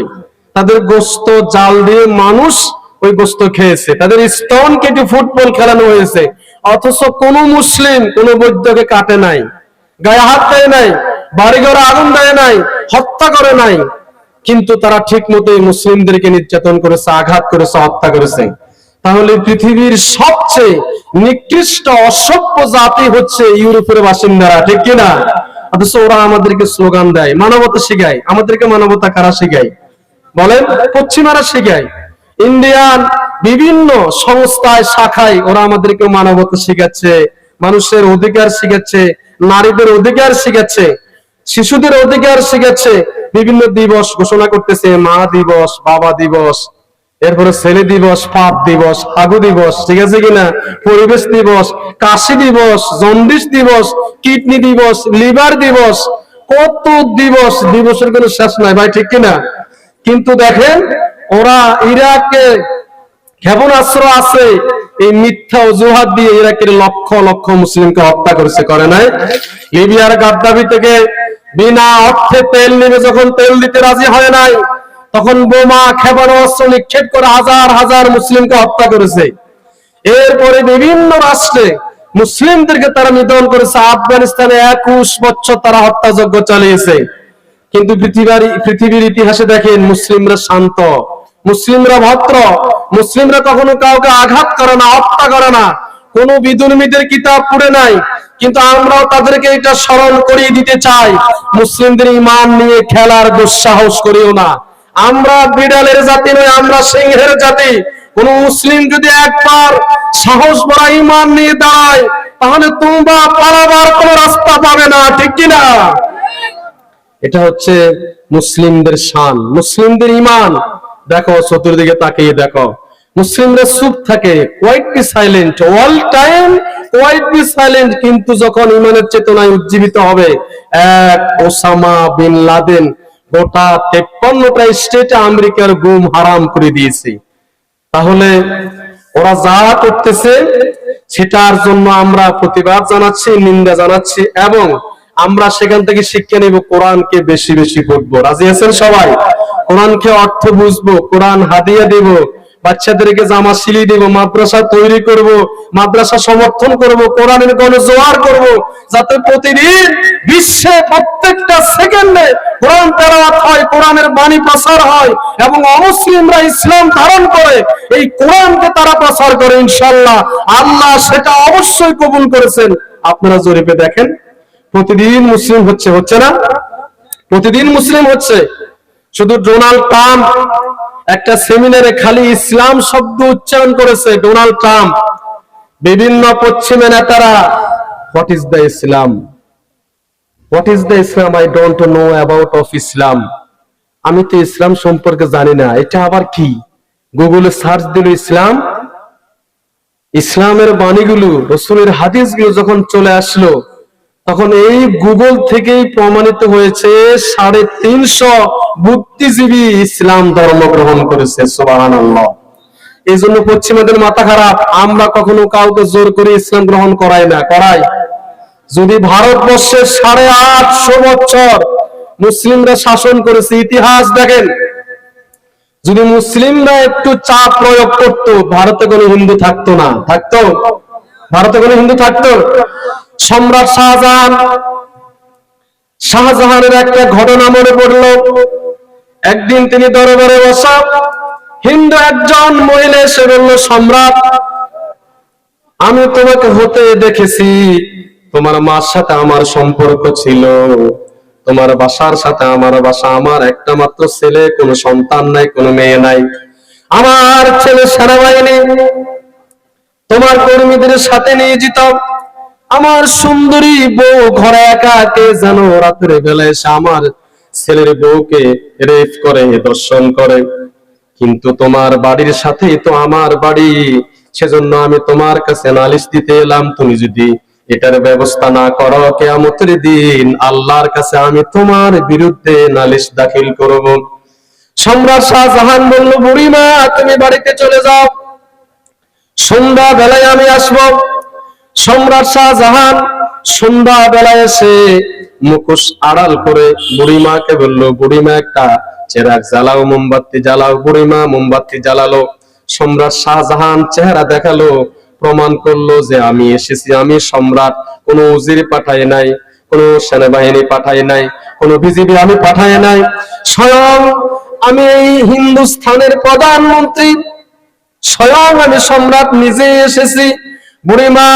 [SPEAKER 1] তাদের গোশত জাল দিয়ে মানুষ ওই গোশত খেয়েছে, তাদের স্তন কেটে ফুটবল খেলানো হয়েছে। অথচ কোন মুসলিম কোন বৈদ্যকে কাটে নাই, গায়ে হাত দেয় নাই, বাড়িঘরে আগুন দেয় নাই, হত্যা করে নাই, কিন্তু তারা ঠিক মতোই মুসলিমদেরকে নির্যাতন করেছে, আঘাত করেছে, হত্যা করেছে। তাহলে পৃথিবীর সবচেয়ে নিকৃষ্ট অসভ্য জাতি হচ্ছে ইউরোপের বাসিন্দারা, ঠিক কিনা? অথচ ওরা আমাদেরকে স্লোগান দেয়, মানবতা শিখায়। আমাদেরকে মানবতা কারা শিখায় বলেন? পশ্চিমারা শিখায়। ইন্ডিয়ান বিভিন্ন সংস্থায় শাখায় ওরা আমাদেরকে মানবতা শিখাচ্ছে, মানুষের অধিকার শিখাচ্ছে, নারীদের অধিকার শিখাচ্ছে, শিশুদের অধিকার শিখাচ্ছে। বিভিন্ন দিবস ঘোষণা করতেছে, মা দিবস, বাবা দিবস, এরপরে ছেলে দিবস, পাপ দিবস, হাগু দিবস, ঠিক আছে কিনা, পরিবেশ দিবস, কাশি দিবস, জন্ডিস দিবস, কিডনি দিবস, লিভার দিবস, কত দিবস, দিবসের কোনো শেষ নাই ভাই, ঠিক কিনা? কিন্তু দেখেন ওরা ইরাকে ক্ষেপণাস্ত্র আছে, এই মিথ্যা অজুহাত দিয়ে ইরাকের লক্ষ লক্ষ মুসলিমকে হত্যা করেছে, করে নাই? লিবিয়ার গাদ্দাফি থেকে বিনা অর্থে তেল নেবে যখন তেল দিতে রাজি হয় নাই, তখন বোমা ক্ষেপণাস্ত্র নিক্ষেপ করে হাজার হাজার মুসলিমকে হত্যা করেছে। এরপরে বিভিন্ন রাষ্ট্রে মুসলিমদেরকে তারা নিধন করেছে। আফগানিস্তানে 21 বছর তারা হত্যাযজ্ঞ চালিয়েছে। কিন্তু পৃথিবীর ইতিহাসে দেখেন মুসলিমরা শান্ত, মুসলিমরা ভদ্র, মুসলিমরা কখনো কাউকে আঘাত করে না, হত্যা করে না, কোন বিদুর্মীদের কিতাব পড়ে নাই। কিন্তু আমরাও তাদেরকে এটা স্মরণ করিয়ে দিতে চাই, মুসলিমদের ঈমান নিয়ে খেলার দুঃসাহস করিও না। আমরা বিড়ালের জাতি নই, আমরা সিংহের জাতি। কোন মুসলিম যদি একবার সাহস ভরা ঈমান নিয়ে দাঁড়ায়, তাহলে তোমরা পালাবার কোন রাস্তা পাবে না, ঠিক কিনা? এটা হচ্ছে মুসলিমদের শান, মুসলিমদের ঈমান। দেখো চতুর্দিকে তাকিয়ে দেখো, মুসলিমরা চুপ থাকে, quiet be silent, all time quiet be silent. কিন্তু যখন ঈমানের চেতনায় উজ্জীবিত হবে, এক ওসামা বিন লাদেন গোটা 53টা স্টেটে আমেরিকার গুম হারাম করে দিয়েছে। তাহলে ওরা যা করতেছে সেটার জন্য আমরা প্রতিবাদ জানাচ্ছি, নিন্দা জানাচ্ছি, এবং আমরা সেখান থেকে শিক্ষা নিব, কোরআনকে বেশি বেশি পড়বো। রাজি আছেন সবাই? কোরআনকে অর্থ বুঝবো, কোরআন হাদিয়া দিব, বাচ্চাদেরকে জামা সিলিয়ে দিব, মাদ্রাসা তৈরি করব, মাদ্রাসা সমর্থন করব, কোরআনের গণজোয়ার করব, যাতে প্রতিদিন বিশ্বে প্রত্যেকটা সেকেন্ডে কোরআন তেলাওয়াত হয়, কোরআনের বাণী প্রচার হয়, এবং অমুসলিমরা ইসলাম ধারণ করে এই কোরআনকে তারা প্রচার করে। ইনশাআল্লাহ আল্লাহ সেটা অবশ্যই কবুল করেছেন। আপনারা জরিপে দেখেন, প্রতিদিন মুসলিম হচ্ছে, হচ্ছে না? প্রতিদিন মুসলিম হচ্ছে। শুধু ডোনাল্ড ট্রাম্প একটা সেমিনারে খালি ইসলাম শব্দ উচ্চারণ করেছে। ডোনাল্ড ট্রাম্প, বিভিন্ন পশ্চিমা নেতারা, what is the Islam, what is the Islam, I don't know about of Islam, আমি তো ইসলাম সম্পর্কে জানি না, এটা আবার কি? গুগলে সার্চ দিল ইসলাম, ইসলামের বাণীগুলো, রাসূলের হাদিসগুলো যখন চলে আসলো, তখন এই গুগল থেকেই প্রমাণিত হয়েছে 350 বুদ্ধিজীবী ইসলাম ধর্ম গ্রহণ করেছে। সুবহানাল্লাহ। এই জন্য পশ্চিমাদের মাথা খারাপ। আমরা কখনো কাউকে জোর করে ইসলাম গ্রহণ করাই না, করাই? যদি ভারতবর্ষে 850 বছর মুসলিমরা শাসন করেছে, ইতিহাস দেখেন, যদি মুসলিমরা একটু চাপ প্রয়োগ করতো, ভারতে কোনো হিন্দু থাকতো না। থাকতো? ভারতে কোনো হিন্দু থাকতো? সম্রাট শাহজাহানের একটা ঘটনা মনে পড়লো। একদিন তিনি দরবারে বসা, হিন্দু একজন মহিলা এসে বলল, সম্রাট, আমি তোমাকে হতে দেখেছি, তোমার মার সাথে আমার সম্পর্ক ছিল, তোমার বাসার সাথে আমার বাসা, আমার একটা মাত্র ছেলে, কোনো সন্তান নাই, কোনো মেয়ে নাই। আমার ছেলে সেনাবাহিনী তোমার কর্মীদের সাথে নিয়ে যেত, আমার সুন্দরী বউ ঘরে একা কে যেন রাতের বেলায় এসে আমার ছেলের বউকে রেপ করে, দর্শন করে। কিন্তু তোমার বাড়ির সাথেই তো আমার বাড়ি, সেজন্য আমি তোমার কাছে নালিশ দিতে এলাম। তুমি যদি এটার ব্যবস্থা না করো, কিয়ামতের দিন আল্লাহর কাছে আমি তোমার বিরুদ্ধে নালিশ দাখিল করব। সম্রাট শাহজাহান বলল, বুড়িমা তুমি বাড়িতে চলে যাও, সন্ধ্যা বেলায় আমি আসব। সম্রাট শাহজাহান সন্ধ্যা বেলায় এসে মুখোশ আড়াল করে বুড়িমাকে বলল, বুড়িমা একটা চেরাগ জ্বালাও, মোমবাতি জ্বালাও। বুড়িমা মোমবাতি জ্বালালো। সম্রাট শাহজাহান চেহারা দেখালো, প্রমাণ করলো যে আমি এসেছি, আমি সম্রাট। কোনো উজির পাঠাই নাই, কোনো সেনাবাহিনী পাঠাই নাই, কোনো বিজিবি আমি পাঠাই নাই, স্বয়ং আমি এই হিন্দুস্থানের প্রধানমন্ত্রী, স্বয়ং আমি সম্রাট নিজে এসেছি। বুড়িমা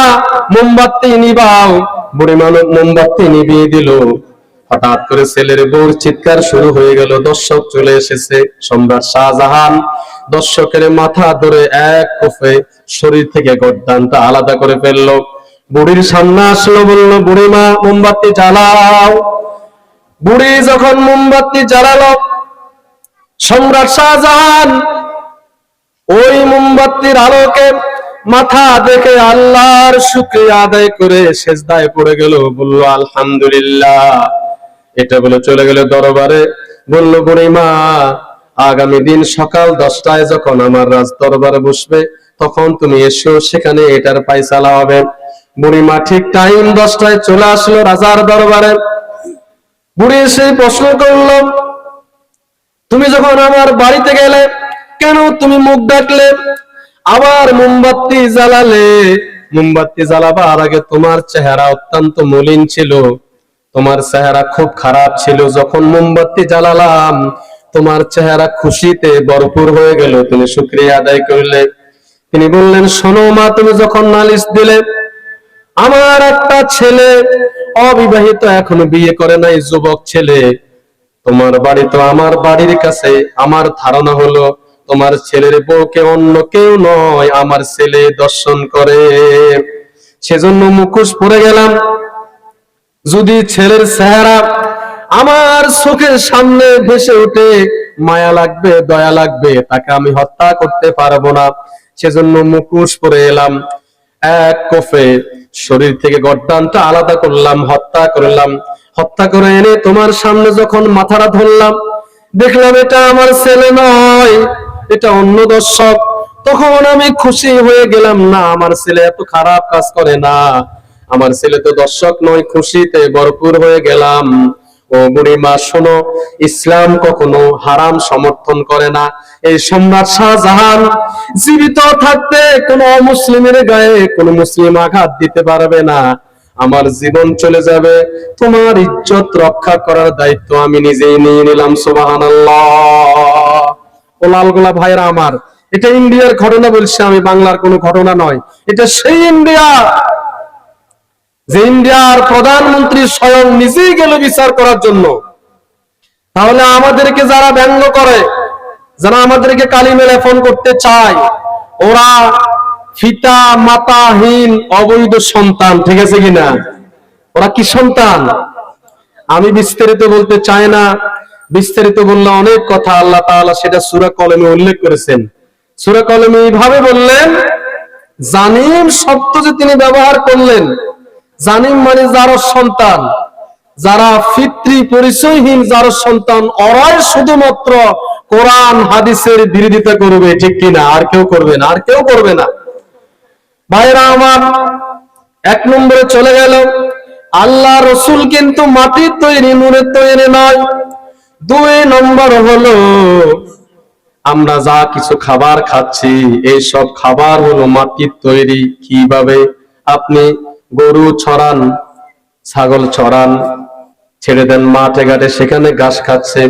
[SPEAKER 1] মোমবাতি নিবাও। বুড়িমা মোমবাতি নিভিয়ে দিল। হঠাৎ করে ছেলের বউর চিৎকার শুরু হয়ে গেল, দর্শক চলে এসেছে। সম্রাট শাহজাহান দর্শকের মাথা ধরে এক কোফে শরীর থেকে গর্দানটা আলাদা করে ফেললো। বুড়ির সামনে আসলো, বলল, বুড়িমা মোমবাতি জ্বালাও। বুড়ি যখন মোমবাতি জ্বালালো, সম্রাট শাহজাহান ওই মোমবাতির আলোকে মাথা দেখে আল্লাহর শুকরিয়া আদায় করে সেজদায় পড়ে গেল, বলল আলহামদুলিল্লাহ। এটা বলে চলে গেল দরবারে। বলল, বুড়িমা আগামী দিন সকাল 10টায় যখন আমার রাজ দরবারে বসবে, তখন তুমি এসো, সেখানে এটার ফায়সালা হবে। বুড়িমা ঠিক টাইম 10টায় চলে আসলো রাজার দরবারে। বুড়ি এসে প্রশ্ন করলো, তুমি যখন আমার বাড়িতে গেলে, কেন তুমি মুখ ডাকলে, আবার মোমবাতি জ্বালালে? মোমবাতি জ্বালাবার আগে তোমার চেহারা অত্যন্ত মলিন ছিল, তোমার চেহারা খুব খারাপ ছিল। যখন মোমবাতি জ্বালালাম, তোমার চেহারা খুশিতে ভরপুর হয়ে গেল, তুমি শুকরিয়া আদায় করলে। তিনি বললেন, শোনো মা, তুমি যখন নালিশ দিলে, আমার একটা ছেলে অবিবাহিত, এখনো বিয়ে করে নাই, যুবক ছেলে, তোমার বাড়ি তো আমার বাড়ির কাছে, আমার ধারণা হলো তোমার ছেলের বউকে অন্য কেউ নয়, আমার ছেলে দর্শন করে, সেজন্য মুখোশ পরে গেলাম। যদি ছেলের চেহারা আমার চোখের সামনে ভেসে ওঠে, মায়া লাগবে, দয়া লাগবে, তাকে আমি হত্যা করতে পারবো না, সেজন্য মুখোশ পরে এলাম। এক কোফে শরীর থেকে গর্দানটা আলাদা করলাম, হত্যা করলাম। হত্যা করে এনে তোমার সামনে যখন মাথাটা ধরলাম, দেখলাম এটা আমার ছেলে নয়, এটা অন্য দর্শক। তখন আমি খুশি হয়ে গেলাম, না, আমার ছেলে এত খারাপ কাজ করে না, আমার ছেলে তো দর্শক নয়, খুশিতে ভরপুর হয়ে গেলাম। ও বুড়িমা শোনো, ইসলাম কখনো হারাম সমর্থন করে না। এই সম্রাট শাহজাহান জীবিত থাকতে কোন অমুসলিমের গায়ে কোন মুসলিম আঘাত দিতে পারবে না। আমার জীবন চলে যাবে, তোমার ইজ্জত রক্ষা করার দায়িত্ব আমি নিজেই নিয়ে নিলাম। সুবহানাল্লাহ। ও লালগোলা ভাইরা আমার, এটা ইন্ডিয়ার ঘটনা বলছি আমি, বাংলার কোনো ঘটনা নয়। এটা সেই ইন্ডিয়া যে ইন্ডিয়ার প্রধানমন্ত্রী স্বয়ং নিজেই গেল বিচার করার জন্য। তাহলে আমাদেরকে যারা ব্যঙ্গ করে, যারা আমাদেরকে কালিমা লেপন করতে চায়, ওরা পিতা মাতাহীন অবৈধ সন্তান, ঠিক আছে কিনা? ওরা কি সন্তান? আমি বিস্তারিত বলতে চাই না, বিস্তারিত বললে অনেক কথা। আল্লাহ তাআলা সেটা সূরা কলমে উল্লেখ করেছেন। সূরা কলমে এইভাবে বললেন, জানিম শব্দ যে তিনি ব্যবহার করলেন, জানিম মানে যার সন্তান, যারা পিতৃ পরিচয়হীন, যার সন্তান, ওরাই শুধুমাত্র কোরআন হাদিসের বিরোধিতা করবে, ঠিক কিনা? আর কেউ করবে না, আর কেউ করবে না। ভাইরা আমার, এক নম্বরে চলে গেল, আল্লাহ রসুল কিন্তু মাটির তৈরি, নূরের তৈরি নয়। দুই নম্বর হলো, আমরা যা কিছু খাবার খাচ্ছি এই সব খাবার হলো মাটির তৈরি। কিভাবে? আপনি গরু ছড়ান, ছাগল ছড়ান, ছেড়ে দেন মাঠে ঘাটে, সেখানে ঘাস খাচ্ছে।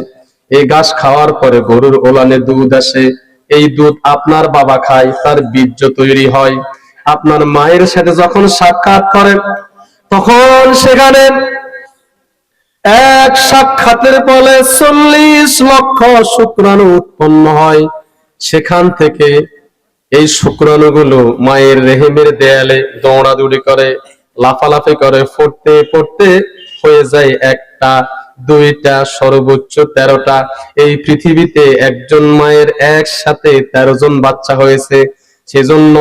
[SPEAKER 1] এই ঘাস খাওয়ার পরে গরুর ওলানে দুধ আসে, এই দুধ আপনার বাবা খায়, তার বীর্য তৈরি হয়। আপনার মায়ের সাথে যখন সাক্ষাৎ করেন তখন সেখানে এক সাক্ষাতের ফলে 40 লক্ষ শুক্রাণু উৎপন্ন হয়। সেখান থেকে এই শুক্রাণুগুলো মায়ের রেহেমের দেয়ালে দৌড়াদৌড়ি করে, লাফালাফি করে, পড়তে পড়তে হয়ে যায় একটা, দুইটা, সর্বোচ্চ 13টা। এই পৃথিবীতে একজন মায়ের একসাথে 13 জন বাচ্চা হয়েছে। সেজন্য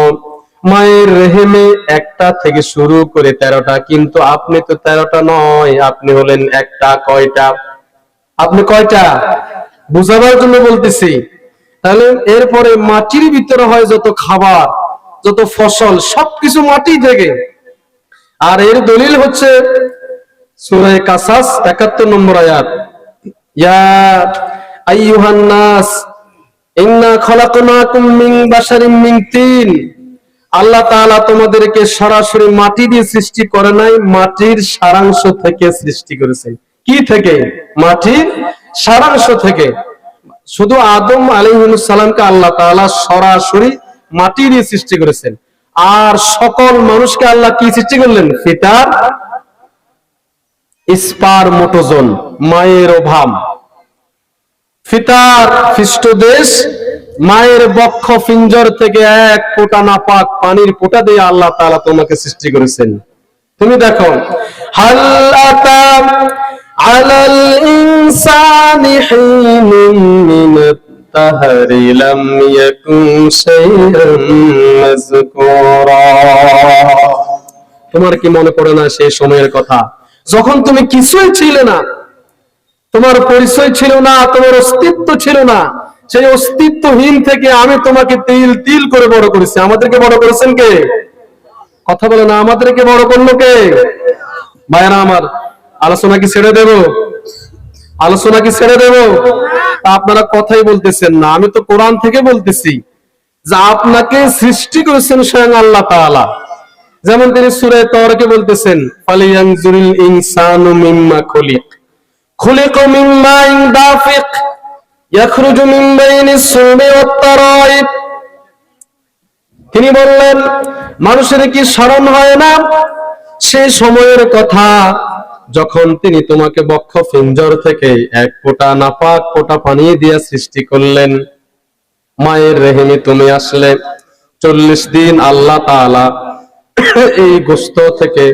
[SPEAKER 1] মায়ের রেহেমে একটা থেকে শুরু করে 13টা। কিন্তু আপনি তো 13টা নয়, আপনি হলেন একটা। কয়টা? আপনি কয়টা? বুঝাবার জন্য বলতেছি। তাহলে এরপরে মাটির ভিতরে হয় যত খাবার, যত ফসল, সবকিছু মাটি থেকে। আর এর দলিল হচ্ছে সূরা কাসাস 71 নম্বর আয়াত, ইয়া আইয়ুহান নাস ইন্না খলাকনাকুম মিন বাশারিম মিন তিন। আল্লাহ তাআলা তোমাদেরকে সরাসরি মাটি দিয়ে সৃষ্টি করে নাই, মাটির সারাংশ থেকে সৃষ্টি করেছেন। কি থেকে? মাটির সারাংশ থেকে। শুধু আদম আলাইহিস সালামকে আল্লাহ তাআলা সরাসরি মাটি দিয়ে সৃষ্টি করেছেন। আর সকল মানুষকে আল্লাহ কি সৃষ্টি করলেন? ফিতার স্পারমোটোজোন, মায়ের ওভাম। ফিতার পৃষ্ঠদেশ, মায়ের বক্ষ পিঞ্জর থেকে এক ফোঁটা নাপাক পানির ফোঁটা দিয়ে আল্লাহ তাআলা তোমাকে সৃষ্টি করেছেন। তুমি দেখো, হাল আতা আলাল ইনসানি হিনুম মিনাত তাহরি লাম ইয়াকুন শাইআন মাযকুরা। তোমার কি মনে পড়ে না সেই সময়ের কথা যখন তুমি কিছুই ছিলে না, তোমার পরিচয় ছিল না, তোমার অস্তিত্ব ছিল না। সেই অস্তিত্বহীন থেকে আমি তোমাকে তিল তিল করে বড় করেছি। আমাদেরকে বড় করেছেন কে? কথা বলে না, আমাদেরকে বড় করলো কে? ভাইরা আমার, আলোচনা কি ছেড়ে দেব? আলোচনা কি ছেড়ে দেব? আপনারা কথাই বলতেছেন না। আমি তো কোরআন থেকে বলতেছি যে আপনাকে সৃষ্টি করেছেন স্বয়ং আল্লাহ তাআলা। যেমন তিনি সূরা তাওরাকে বলতেছেন, ফালিয়ানজুরিল ইনসানু মিম্মা খুলিক, খুলিকা মিন মাইন দাফিক ইয়াখরুজু মিন বাইনিস সুলবি ওয়াত তারাইব। তিনি বললেন, মানুষের কি স্মরণ হয় না সেই সময়ের কথা যখন তিনি তোমাকে বক্ষ পিঞ্জর থেকে এক ফোঁটা নাপাক ফোঁটা পানি দিয়ে সৃষ্টি করলেন। মায়ের রেহেমে তুমি আসলে 40 দিন আল্লাহ তাআলা এই গোশত থেকে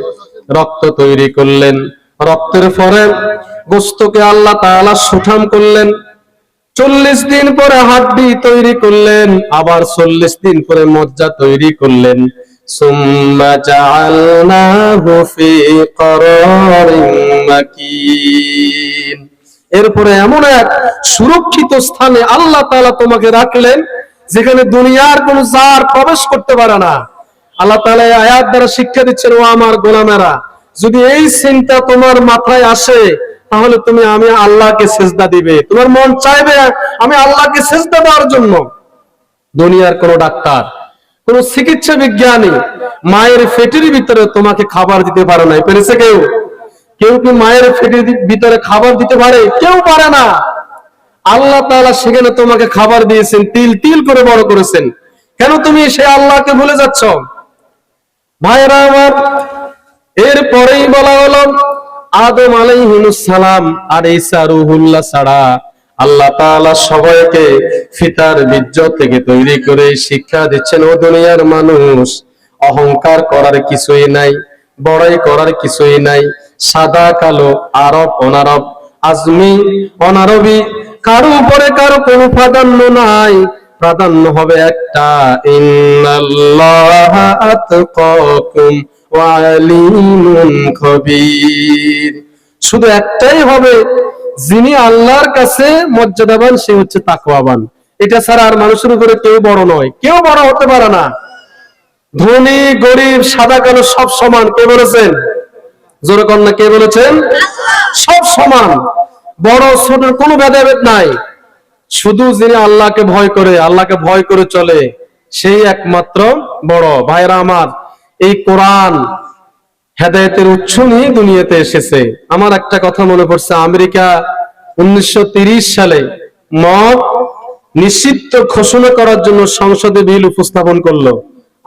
[SPEAKER 1] রক্ত তৈরি করলেন। রক্তের পরে গোশতকে আল্লাহ তাআলা সুঠাম করলেন। 40 দিন পরে হাড্ডি তৈরি করলেন, আবার 40 দিন পরে মজ্জা তৈরি করলেন। সুম্মা জাআলনাহু ফি করারিন মাকিন। এরপরে এমন এক সুরক্ষিত স্থানে আল্লাহ তাআলা তোমাকে রাখলেন যেখানে দুনিয়ার কোন জার প্রবেশ করতে পারে না। আল্লাহ তাআলা এই আয়াত দ্বারা শিক্ষা দিচ্ছেন, ও আমার গোলামেরা, যদি এই চিন্তা তোমার মাথায় আসে তাহলে তুমি আমি আল্লাহকে সেজদা দিবে। তোমার মন চাইবে আমি আল্লাহকে সেজদা দেওয়ার জন্য। দুনিয়ার কোন ডাক্তার, কোন চিকিৎসা বিজ্ঞানী মায়ের পেটের ভিতরে তোমাকে খাবার দিতে পারে না। পেরেছে কেউ? কেউ কি মায়ের পেটের ভিতরে খাবার দিতে পারে? কেউ পারে না। আল্লাহ তাআলা সেখানে তোমাকে খাবার দিয়েছেন, তিল তিল করে বড় করেছেন। কেন তুমি সেই আল্লাহকে ভুলে যাচ্ছ? ভাইরা আমার, এরপরেই বলা হলো আদম আলাইহিস সালাম আর ঈসা রূহুল্লাহ ছাড়া আল্লাহ তাআলা সবাইকে ফিতার বীর্য থেকে তৈরি করে শিক্ষা দিচ্ছেন, ও দুনিয়ার মানুষ, অহংকার করার কিছুই নাই, বড়াই করার কিছুই নাই। সাদা কালো, আরব অনারব, আজমি অনারবি, কারো উপরে কারো কোনো প্রাধান্য নাই। প্রাধান্য হবে একটা, ইন্নাল্লাহা আতকাকুম ওয়া আলিমুন খবীর। শুধু একটাই হবে যিনি আল্লাহর কাছে মর্যাদাবান সে হচ্ছে তাকওয়াবান। এটা ছাড়া আর মানুষের উপরে কেউ বড় নয়, কেউ বড় হতে পারে না। ধনী গরিব সাদা কালো সব সমান, কে বলেছেন? জোরে কন্যা, কে বলেছেন? সব সমান, বড় ছোট কোনো ভেদাভেদ নাই। শুধু যিনি আল্লাহকে ভয় করে, আল্লাহকে ভয় করে চলে, সেই একমাত্র বড়। ভাইরা আমার, এই কোরআন হেদায়েতের উৎস নিয়ে দুনিয়াতে এসেছে। আমার একটা কথা মনে পড়ছে, আমেরিকা 1930 সালে মদ নিষিদ্ধ ঘোষণা করার জন্য সংসদে বিল উপস্থাপন করলো,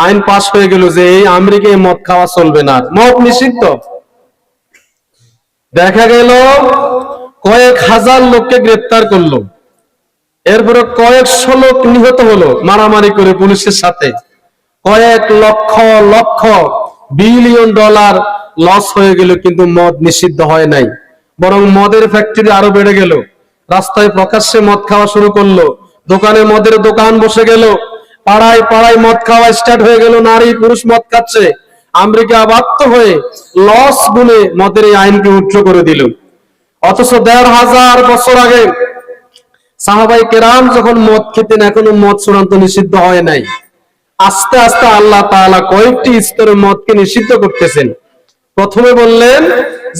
[SPEAKER 1] আইন পাশ হয়ে গেল যে এই আমেরিকায় মদ খাওয়া চলবে না, মদ নিষিদ্ধ। দেখা গেল কয়েক হাজার লোককে গ্রেফতার করলো, এরপরে কয়েকশো লোক নিহত হলো মারামারি করে পুলিশের সাথে, কয়েক lakh lakh billion dollar loss হয়ে গেল, কিন্তু মদ নিষিদ্ধ হয় নাই, বরং মদের ফ্যাক্টরি আরো বেড়ে গেল। রাস্তায় প্রকাশ্যে মদ খাওয়া শুরু করলো, দোকানে মদের দোকান বসে গেল, পাড়ায় পাড়ায় মদ খাওয়া স্টার্ট হয়ে গেল, নারী পুরুষ মদ খাচ্ছে। আমেরিকা বাধ্য হয়ে লস গুনে মদের এই আইনকে উঠ্র করে দিল। অথচ ১৫০০ বছর আগে সাহাবায়ে কেরাম যখন মদ খেতেন, এখনো মদ চূড়ান্ত নিষিদ্ধ হয় নাই। আস্তে আস্তে আল্লাহ তাআলা কয়েকটি স্তরে মদকে নিষিদ্ধ করতেছেন। প্রথমে বললেন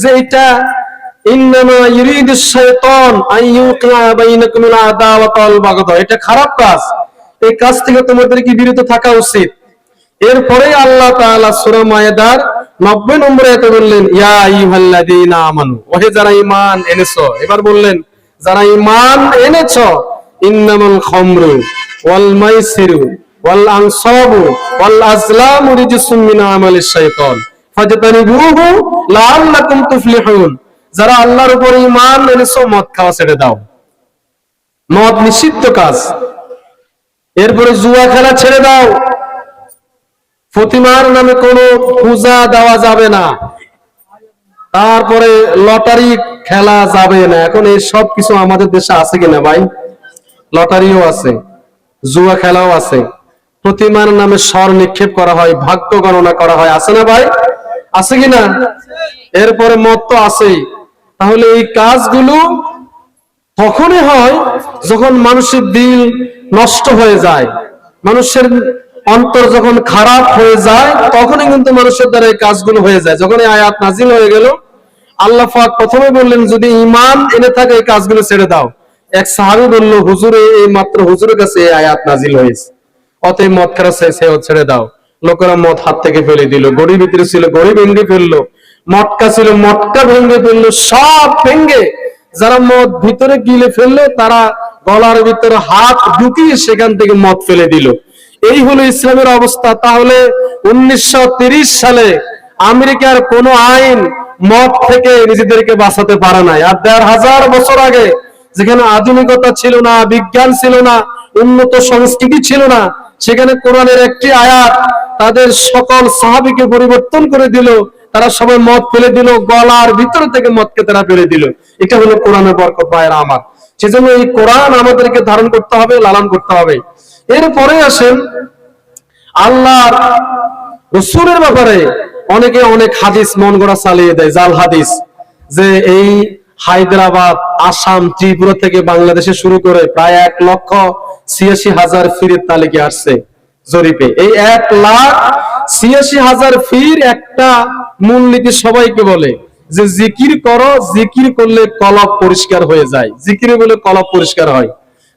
[SPEAKER 1] যে এটা ইন্নামা ইউরিদুশ শাইতান আন ইউকিয়া বাইনাকুমুল আদাওয়াতা ওয়াল বাগদা, এটা খারাপ কাজ, এই কাজ থেকে তোমাদেরকে বিরত থাকা উচিত। এরপরে আল্লাহ তাআলা সূরা মায়েদার 90 নম্বর আয়াতে বললেন ইয়া আইয়ুহাল্লাযীনা আমানু, ওহে যারা ঈমান এনেছো। এবার বললেন যারা ঈমান এনেছো, ইন্নামাল খামরু ওয়াল মাইসিরু ওয়াল আনসাবু ওয়াল আজলামু রিজসুম মিন আমালিশ শাইতান ফাজতানিবুহু লাআল্লাকুম তুফলিহুন। যারা আল্লাহর উপর ঈমান এনেছো, মদ খাওয়া ছেড়ে দাও, মদ নিষিদ্ধ কাজ। এরপরে জুয়া খেলা ছেড়ে দাও, প্রতিমার নামে কোনো পূজা দেওয়া যাবে না, তারপরে লটারি খেলা যাবে না। এখন এই সব কিছু আমাদের দেশে আছে কিনা ভাই? লটারিও আছে, জুয়া খেলাও আছে, প্রতিমার নামে স্বর নিক্ষেপ করা হয়, ভাগ্য গণনা করা হয়, আছে না ভাই? আছে কিনা? এরপরে মদ তো আছেই। তাহলে এই কাজগুলো তখনই হয় যখন মানুষের দিল নষ্ট হয়ে যায়, মানুষের অন্তর যখন খারাপ হয়ে যায়, তখনই কিন্তু মানুষের দ্বারা এই কাজগুলো হয়ে যায়। যখন এই আয়াত নাজিল হয়ে গেল, আল্লাহ পাক প্রথমে বললেন যদি ঈমান এনে থাকে এই কাজগুলো ছেড়ে দাও। এক সাহাবী বলল হুজুর, এই মাত্র হুজুরের কাছে এই আয়াত নাজিল হয়েছে, অতএব মদ খাওয়া ছেড়ে দাও। লোকেরা মদ হাত থেকে ফেলে দিল, গরিব ভিতরে ছিল গরিব ভেঙে ফেললো, মটকা ছিল মটকা ভেঙে ফেললো, সব ভেঙে যারা মদ ভিতরে গিলে ফেললো তারা গলার ভিতরে হাত ঢুকিয়ে সেখান থেকে মদ ফেলে দিল। এই হলো ইসলামের অবস্থা। তাহলে 1930 সালে আমেরিকার কোন আইন মদ থেকে নিজেদেরকে বাঁচাতে পারে নাই। আর ১৫০০ বছর আগে যেখানে আধুনিকতা ছিল না, বিজ্ঞান ছিল না, উন্নত সংস্কৃতি ছিল না, সেখানে কোরআনের একটি আয়াত তাদের সকল সাহাবীকে পরিবর্তন করে দিল, তারা সবাই মদ ফেলে দিল, গলার ভিতর থেকে মদকে তারা ফেলে দিল। এটা হলো কোরআনের বরকত ভাইরা আমার। সেজন্য এই কোরআন আমাদেরকে ধারণ করতে হবে, লালন করতে হবে। এরপরে আসেন আল্লাহর রাসূলের ব্যাপারে অনেকে অনেক হাদিস মন গড়া চালিয়ে দেয়, জাল হাদিস, যে এই হায়দ্রাবাদ, আসাম, ত্রিপুরা থেকে বাংলাদেশে শুরু করে প্রায় ১,৮৬,০০০ ফিরের তালিকা আসছে জরিপে। এই ১,৮৬,০০০ ফির একটা মূলনীতি সবাইকে বলে যে জিকির করো, জিকির করলে কলব পরিষ্কার হয়ে যায়, জিকির বলে কলব পরিষ্কার হয়।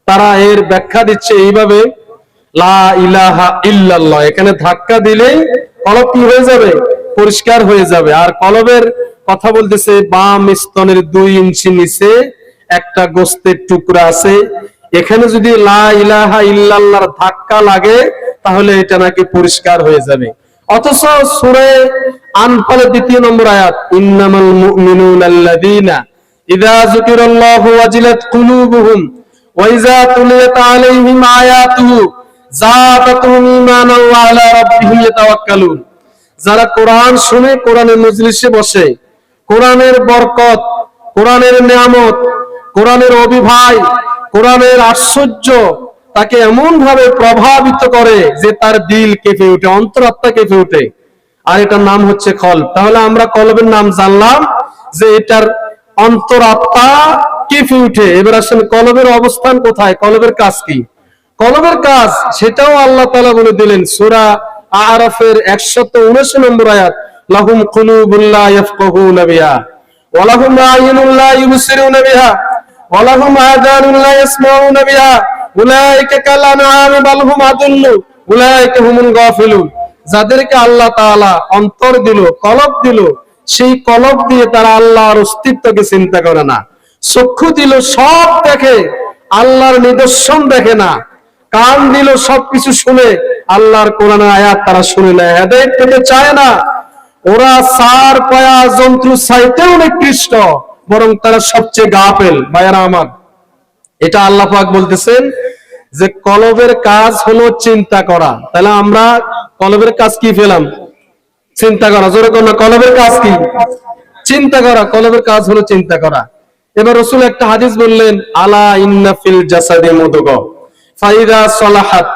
[SPEAKER 1] তারা এর ব্যাখ্যা দিচ্ছে এইভাবে, লা ইলাহা ইল্লাল্লাহ, এখানে ধাক্কা দিলেই কলব কি হয়ে যাবে? পরিষ্কার হয়ে যাবে। আর কলবের কথা বলতেছে বাম স্তনের 2 ইঞ্চি নিচে একটা গোস্তের টুকরা আছে, এখানে যদি লা ইলাহা ইল্লাল্লাহর ধাক্কা লাগে তাহলে এটা নাকি পরিষ্কার হয়ে যাবে। অথচ সূরা আনফালের 2 নম্বর আয়াত, ইন্নামাল মুমিনুনা আল্লাযীনা ইযা যুকিরাল্লাহু ওয়াজিলাত কুলুবুহুম ওয়া ইযা তুলিয়াত আলাইহিম আয়াতুহু যাদাতুহুম ঈমানান ওয়া আলা রাব্বিহিম ইয়াতাওয়াক্কালুন। যারা কোরআন শুনে, কোরআনের মজলিসে বসে, কোরআনের বরকত, কোরআনের নিয়ামত, কোরআনের অভিভাই, কোরআনের আশ্চর্য তাকে এমন ভাবে প্রভাবিত করে যে তার দিল কেঁপে ওঠে, অন্তরাত্মা কেঁপে ওঠে। আর এটার নাম হচ্ছে কলব। তাহলে আমরা কলবের নাম জানলাম যে এটার অন্তরাত্মা কেঁপে উঠে। এবার আসেন কলবের অবস্থান কোথায়, কলবের কাজ কি? কলবের কাজ সেটাও আল্লাহ তাআলা বলে দিলেন সূরা আরাফের 179 নম্বর আয়াত, লাহুম কুলুবুল লা ইয়াফকাহুনা বিহা ওয়া লাহুম আ'য়ুনুন লা ইউবসিরুনা বিহা ওয়া লাহুম আযানুন লা ইয়াসমাউনা বিহা উলাইকা কাল আনআমি বাল হুম আদাল্লু উলাইকা হুমুল গাফিলুন। যাদেরকে আল্লাহ তাআলা অন্তর দিল, কলব দিল, সেই কলব দিয়ে তারা আল্লাহর অস্তিত্বকে চিন্তা করে না। চক্ষু দিল, সব দেখে, আল্লাহর নিদর্শন দেখে না। কান দিল, সবকিছু শুনে, আল্লাহর কোরআনের আয়াত তারা শুনে না, হেদায়েত পেতে চায় না। ওরা সার পায়া জন্তু চাইতেও নিকৃষ্ট, বরং তারা সবচেয়ে গাফেল। ভাইয়ারা আমার, এটা আল্লাহ পাক বলতেছেন যে কলবের কাজ হলো চিন্তা করা। তাহলে আমরা কলবের কাজ কি পেলাম? চিন্তা করা। জোরে কোন, কলবের কাজ কি? চিন্তা করা। কলবের কাজ হলো চিন্তা করা। এবার রাসূল একটা হাদিস বললেন, আলা ইন্না ফিল জাসাদি মুদগা ফাইদা সলাহাত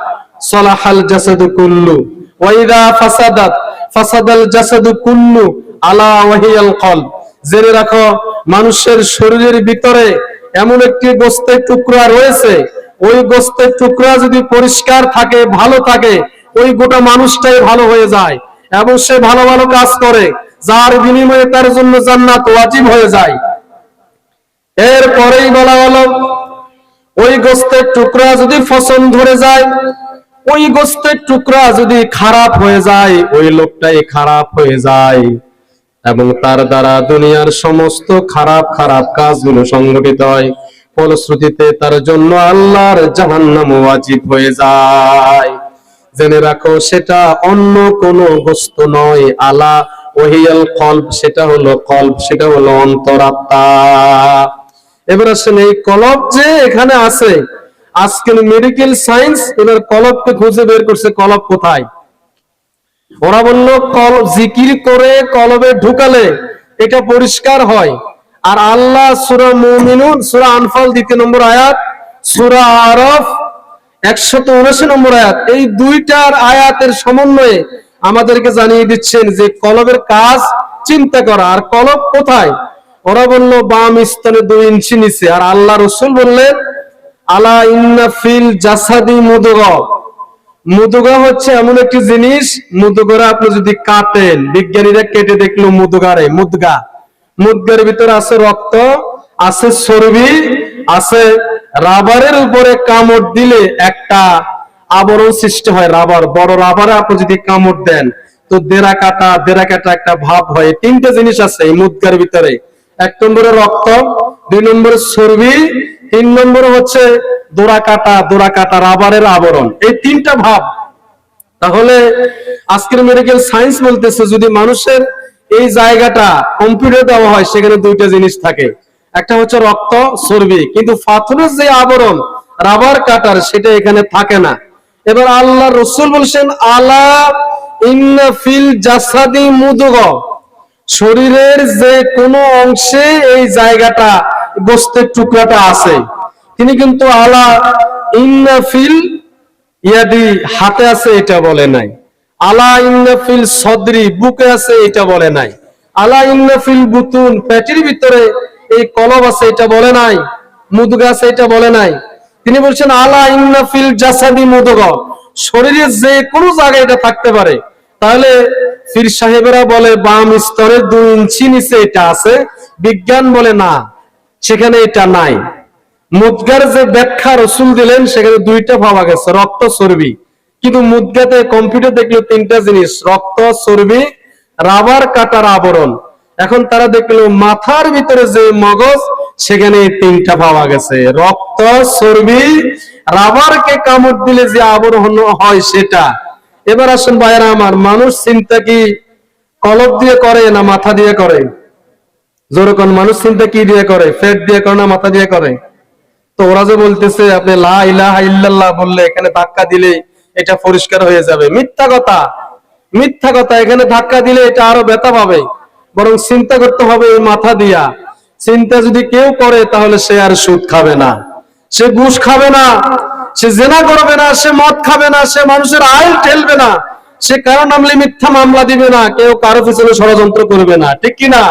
[SPEAKER 1] সলাহাল জাসাদু কুল্লু ওয়া ইযা ফাসাদাত ফাসাদাল জাসাদু কুল্লু আলা ওয়াহিয়াল কলব। জেনে রাখো, মানুষের শরীরের ভিতরে এমন একটি গোস্তের টুকরা রয়েছে, ওই গোস্তের টুকরা যদি পরিষ্কার থাকে, ভালো থাকে, ওই গোটা মানুষটাই ভালো হয়ে যায় এবং সে ভালো ভালো কাজ করে, যার বিনিময়ে তার জন্য জান্নাত ওয়াজিব হয়ে যায়। এরপরেই বলা হলো, ওই গোস্তের টুকরা যদি ফসল ধরে যায়, ওই গোস্তের টুকরা যদি খারাপ হয়ে যায়, ওই লোকটাই খারাপ হয়ে যায় এবং তার দ্বারা দুনিয়ার সমস্ত খারাপ খারাপ কাজগুলো সংগঠিত হয়। ফলশ্রুতিতে তার জন্য আল্লাহর জাহান্নাম ওয়াজিব হয়ে যায়। জেনে রাখো, সেটা অন্য কোনো বস্তু নয়, আলা ওয়াহিয়াল কলব, সেটা হলো কলব, সেটা হলো অন্তরাত্মা। এবার আসেন, এই কলব যে এখানে আছে, আজকের মেডিকেল সায়েন্স এবার কলবকে খুঁজে বের করছে, কলব কোথায়। ওরা বলল কলব জিকির করে কলবে ঢুকালে এটা পরিষ্কার হয়। আর আল্লাহ সূরা মুমিনুন, সূরা আনফাল 2 নম্বর আয়াত, সূরা আরাফ 179 নম্বর আয়াত, এই দুইটার আয়াতের সমন্বয়ে আমাদেরকে জানিয়ে দিচ্ছেন যে কলবের কাজ চিন্তা করা। আর কলব কোথায়? ওরা বলল বাম স্তনে 2 ইঞ্চি নিচে। আর আল্লাহ রাসূল বললেন, আলা ইন্না ফিল জাসাদি মুদগা। মুদগা হচ্ছে এমন একটি জিনিস, মুদগা আপনি যদি কাটেন, বিজ্ঞানীরা কেটে দেখলো মুদগারে, মুদগার ভিতরে আছে রক্ত, আছে চর্বি, আছে রাবারের উপরে কামড় দিলে একটা আবরণ সৃষ্টি হয়। রাবার, বড় রাবারে আপনি যদি কামড় দেন তো দেড়া কাটা একটা ভাব হয়। 3টে জিনিস আছে এই মুদগার ভিতরে। 1 নম্বরে রক্ত, 2 নম্বরে চর্বি, 3 নম্বরে হচ্ছে দোরা কাটা রাবারের আবরণ। এই 3টা ভাব। তাহলে আজকের মেডিকেল সায়েন্স বলতেছে, যদি মানুষের এই জায়গাটা কম্পিউটার দেওয়া হয়, সেখানে 2টা জিনিস থাকে, একটা হচ্ছে রক্ত, চর্বি, কিন্তু পাথরের যে আবরণ রাবার কাটার, সেটা এখানে থাকে না। এবার আল্লাহ রাসূল বলছেন, আলা ইন্না ফিল জাসাদি মুদগা, শরীরের যে কোনো অংশে এই জায়গাটা, গোস্তের টুকরাটা আছে। তিনি কিন্তু আলা ইন্না ফিল ইয়াদি, হাতে আছে এটা বলে নাই। আলা ইন্না ফিল সদরি, বুকে আছে এটা বলে নাই। আলা ইন্না ফিল বুতুন, পেটের ভিতরে এই কলব আছে এটা বলে নাই। মুদগা আছে এটা বলে নাই। তিনি বলছেন আলা ইন্না ফিল জাসাদি মুদগা, শরীরের যে কোনো জায়গায় এটা থাকতে পারে। তাহলে পীর সাহেবেরা বলে বাম স্তরের 2 ইঞ্চি নিচে এটা আছে, বিজ্ঞান বলে না, সেখানে এটা নাই। মুদগার যে ব্যাখ্যা রাসূল দিলেন, সেখানে 2টা পাওয়া গেছে, রক্ত, চর্বি। কিন্তু মুদগাতে কম্পিউটার দেখলো 3টা জিনিস, রক্ত, চর্বি, রাবার কাটার আবরণ। এখন তারা দেখলো মাথার ভিতরে যে মগজ, সেখানে 3টা পাওয়া গেছে, রক্ত, চর্বি, রাবারকে কামড় দিলে যে আবরণ হয় সেটা। এবার আসুন ভাইয়েরা আমার, মানুষ চিন্তা কি কলব দিয়ে করে না মাথা দিয়ে করে? যেরকম মানুষ চিন্তা কি দিয়ে করে, পেট দিয়ে করে না মাথা দিয়ে করে? তো ওরা যে বলতেছে আপনি লা ইলাহা ইল্লাল্লাহ বললে এখানে ধাক্কা দিলে এটা পরিষ্কার হয়ে যাবে, মিথ্যা কথা, মিথ্যা কথা। এখানে ধাক্কা দিলে এটা আরো ব্যথা পাবে, বরং চিন্তা করতে হবে এই মাথা দিয়া। চিন্তা যদি কেউ করে, তাহলে সে আর সুদ খাবে না, সে ঘুষ খাবে না, সে জেনা করবে না, সে মদ খাবে না, সে মানুষের আইল ঠেলবে না, সে কারো নামলে মিথ্যা মামলা দিবে না, কেউ কারো পিছনে ষড়যন্ত্র করবে না, ঠিক কিনা?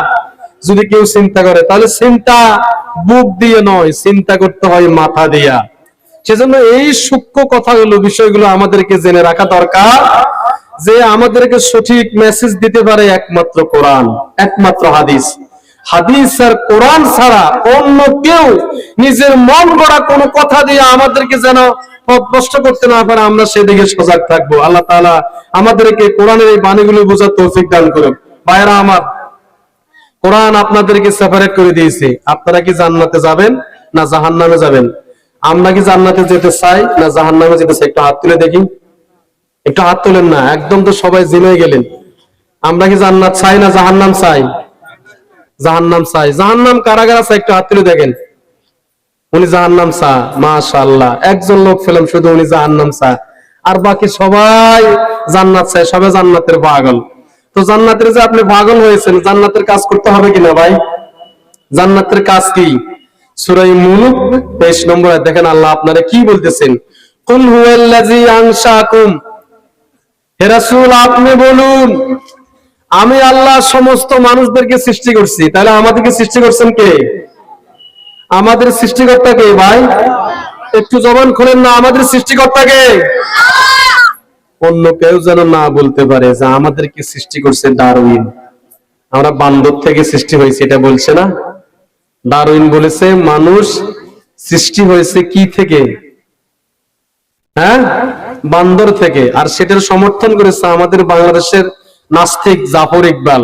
[SPEAKER 1] যদি কেউ চিন্তা করে, তাহলে চিন্তা বুক দিয়ে নয়, চিন্তা করতে হয় মাথা দিয়া। সেজন্য এই সূক্ষ্ম কথাগুলো, বিষয়গুলো আমাদেরকে জেনে রাখা দরকার, যে আমাদেরকে সঠিক মেসেজ দিতে পারে একমাত্র কোরআন, একমাত্র হাদিস। হাদিস আর কোরআন ছাড়া অন্য কেউ নিজের মন গড়া কোনো কথা দিয়ে আমাদেরকে যেন পথভ্রষ্ট করতে না পারে, আমরা সেদিকে সজাগ থাকবো। আল্লাহ তাআলা আমাদেরকে কোরআনের এই বাণীগুলো বোঝার তৌফিক দান করুন। ভাইরা আমার, কোরআন আপনাদেরকে সেপারেট করে দিয়েছে। আপনারা কি জান্নাতে যাবেন না জাহান্নামে যাবেন? আমরা কি জান্নাতে যেতে চাই না জাহান্নামে যেতে চাই? একটু হাত তুলে দেখি, একটু হাত তুলেন না, একদম তো সবাই জিমে গেলেন। আমরা কি জান্নাত চাই না জাহান্নাম চাই? জাহান্নাম চাই। জাহান্নাম কারাগার আছে, একটু হাত তুলে দেখেন। উনি জাহান্নাম চা, মাশাআল্লাহ, একজন লোক পেলাম শুধু উনি জাহান্নাম চা, আর বাকি সবাই জান্নাত চায়, সবাই জান্নাতের পাগল। তো জান্নাতের যে আপনি পাগল হয়েছেন, জান্নাতের কাজ করতে হবে কিনা ভাই? জান্নাতের কাজ কি? সূরা মুলক 23 নম্বর আয়াত দেখেন আল্লাহ আপনারা কি বলতেছেন। কুল হুয়াল্লাযী আনশাকুম, হে রাসূল আপনি বলুন, আমি আল্লাহ সমস্ত মানুষদেরকে সৃষ্টি করছি। তাহলে আমাদেরকে সৃষ্টি করছেন কে? আমাদের সৃষ্টিকর্তা কে ভাই? একটু জবান খোলেন না, আমাদের সৃষ্টিকর্তা কে? অন্য কেউ যেন না বলতে পারে যে আমাদেরকে সৃষ্টি করছে ডারউইন, আমরা বান্দর থেকে সৃষ্টি হয়েছে, এটা বলছে না। ডারউইন বলেছে মানুষ সৃষ্টি হয়েছে কি থেকে? হ্যাঁ, বান্দর থেকে। আর সেটার সমর্থন করেছে আমাদের বাংলাদেশের নাস্তিক জাফর ইকবাল,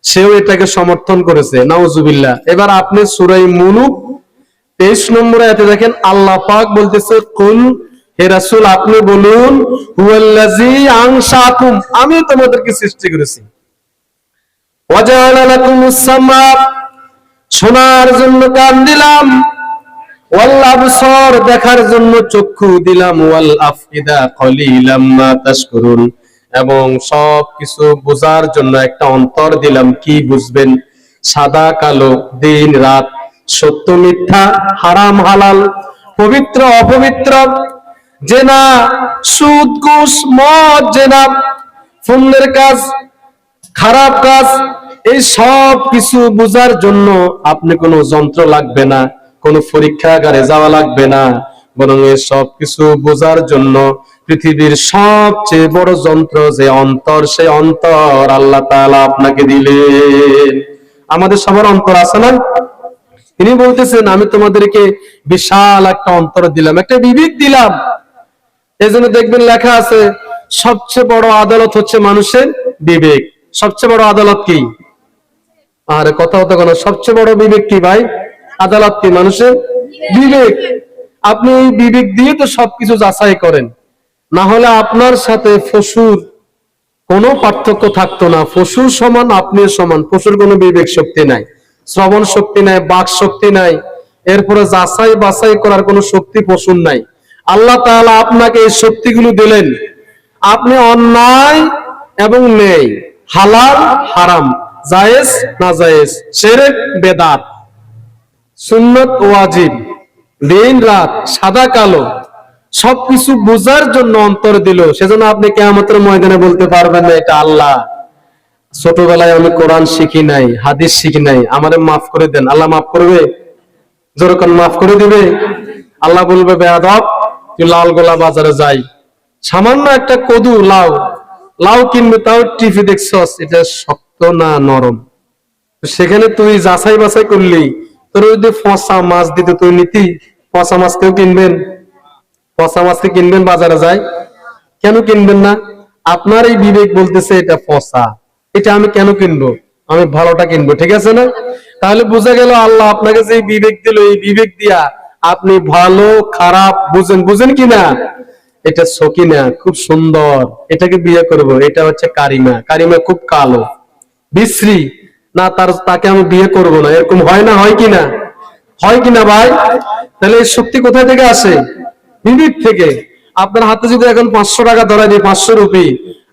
[SPEAKER 1] সেও এটাকে সমর্থন করেছে, নাউজুবিল্লাহ। এবার আপনি সূরা মুলক 23 নম্বর আয়াতে দেখেন আল্লাহ পাক বলতেছে, কুল, হে রাসূল আপনি বলুন, হুয়াল্লাযী আনশাকুম, আমি তোমাদেরকে সৃষ্টি করেছি। ওয়াজাআলা লাকুমুস সামা, শোনার জন্য কান দিলাম, ওয়াল আবসার, দেখার জন্য চক্ষু দিলাম, ওয়াল আফইদা কলিলাম মা তাশকুরুন, এবং সবকিছু বোঝার জন্য একটা অন্তর দিলাম। কি বুঝবেন? সাদা কালো, দিন রাত, সত্য মিথ্যা, হারাম হালাল, পবিত্র অপবিত্র, জেনা সুদ ঘুষ মদ, জেনা পুণ্যের কাজ খারাপ কাজ, এই সব কিছু বোঝার জন্য আপনি কোনো যন্ত্র লাগবে না, কোনো পরীক্ষাগারে যাওয়া লাগবে না, বরং এই সব কিছু বোঝার জন্য পৃথিবীর সবচেয়ে বড় যন্ত্র যে অন্তর, সেই অন্তর আল্লাহ তাআলা আপনাকে দিলেন। আমাদের সবার অন্তর আছে না? তিনি বলতেছেন আমি তোমাদেরকে বিশাল একটা অন্তর দিলাম, একটা বিবেক দিলাম। এজন্য দেখবেন লেখা আছে সবচেয়ে বড় আদালত হচ্ছে মানুষের বিবেক। সবচেয়ে বড় আদালত কি? আরে কথা হতো কেন? সবচেয়ে বড় বিবেক কি ভাই? আদালত কি? মানুষের বিবেক। আপনি এই বিবেক দিয়ে তো সবকিছু যাচাই করেন, না হলে আপনার সাথে পশুর কোনো পার্থক্য থাকতো না। পশুর সমান আপনি সমান। পশুর কোনো বিবেক শক্তি নাই, শ্রবণ শক্তি নাই, বাক শক্তি নাই, এরপরে যাচাই বাছাই করার কোনো শক্তি পশুর নাই। আল্লাহ তাআলা আপনাকে এই শক্তিগুলো দিলেন। আপনি অন্যায় এবং নেই, হালাল হারাম, জায়েজ নাজায়েজ, শিরক বেদাত, সুন্নত ওয়াজিব, দিন রাত, সাদা কালো, সবকিছু বোঝার জন্য অন্তর দিল। সেজন্য আপনি কিয়ামতের ময়দানে বলতে পারবেন না এটা আল্লাহ, ছোটবেলায় আমি কোরআন শিখি নাই, হাদিস শিখি নাই, আমারে মাফ করে দেন। আল্লাহ মাফ করবে? যেরকম মাফ করে দিবে? আল্লাহ বলবে বেয়াদব, তুই লাল গোলা বাজারে যাই, সামান্য একটা কদু লাউ লাউ কিনবে, তাও টিভি দেখছস এটা শক্ত না নরম, সেখানে তুই যাচাই বাছাই করলি, তোর যদি ফসা মাছ দিতে তুই নিতি? ফসা মাছ কেউ কিনবেন? ফসা মাছকে কিনবেন বাজারে যায়? কেন কিনবেন না? আপনার এই বিবেক বলতেছে এটা ফসা, এটা আমি কেন কিনবো? আমি ভালোটা কিনবো, ঠিক আছে না? তাহলে বোঝা গেল আল্লাহ আপনাকে যে বিবেক দিল, এই বিবেক দিয়া আপনি ভালো খারাপ বুঝেন। বুঝেন কিনা? এটা সকিনা খুব সুন্দর, এটাকে বিয়ে করব, এটা হচ্ছে কারিমা, কারিমা খুব কালো বিশ্রী, না তাকে আমি বিয়ে করব না, এরকম হয় না? হয় কিনা? হয় কিনা ভাই? তাহলে এই শক্তি কোথায় থেকে আসে? বিবেক থেকে। আপনার হাতে যদি এখন 500 টাকা ধরা দিই, 500 রুপি,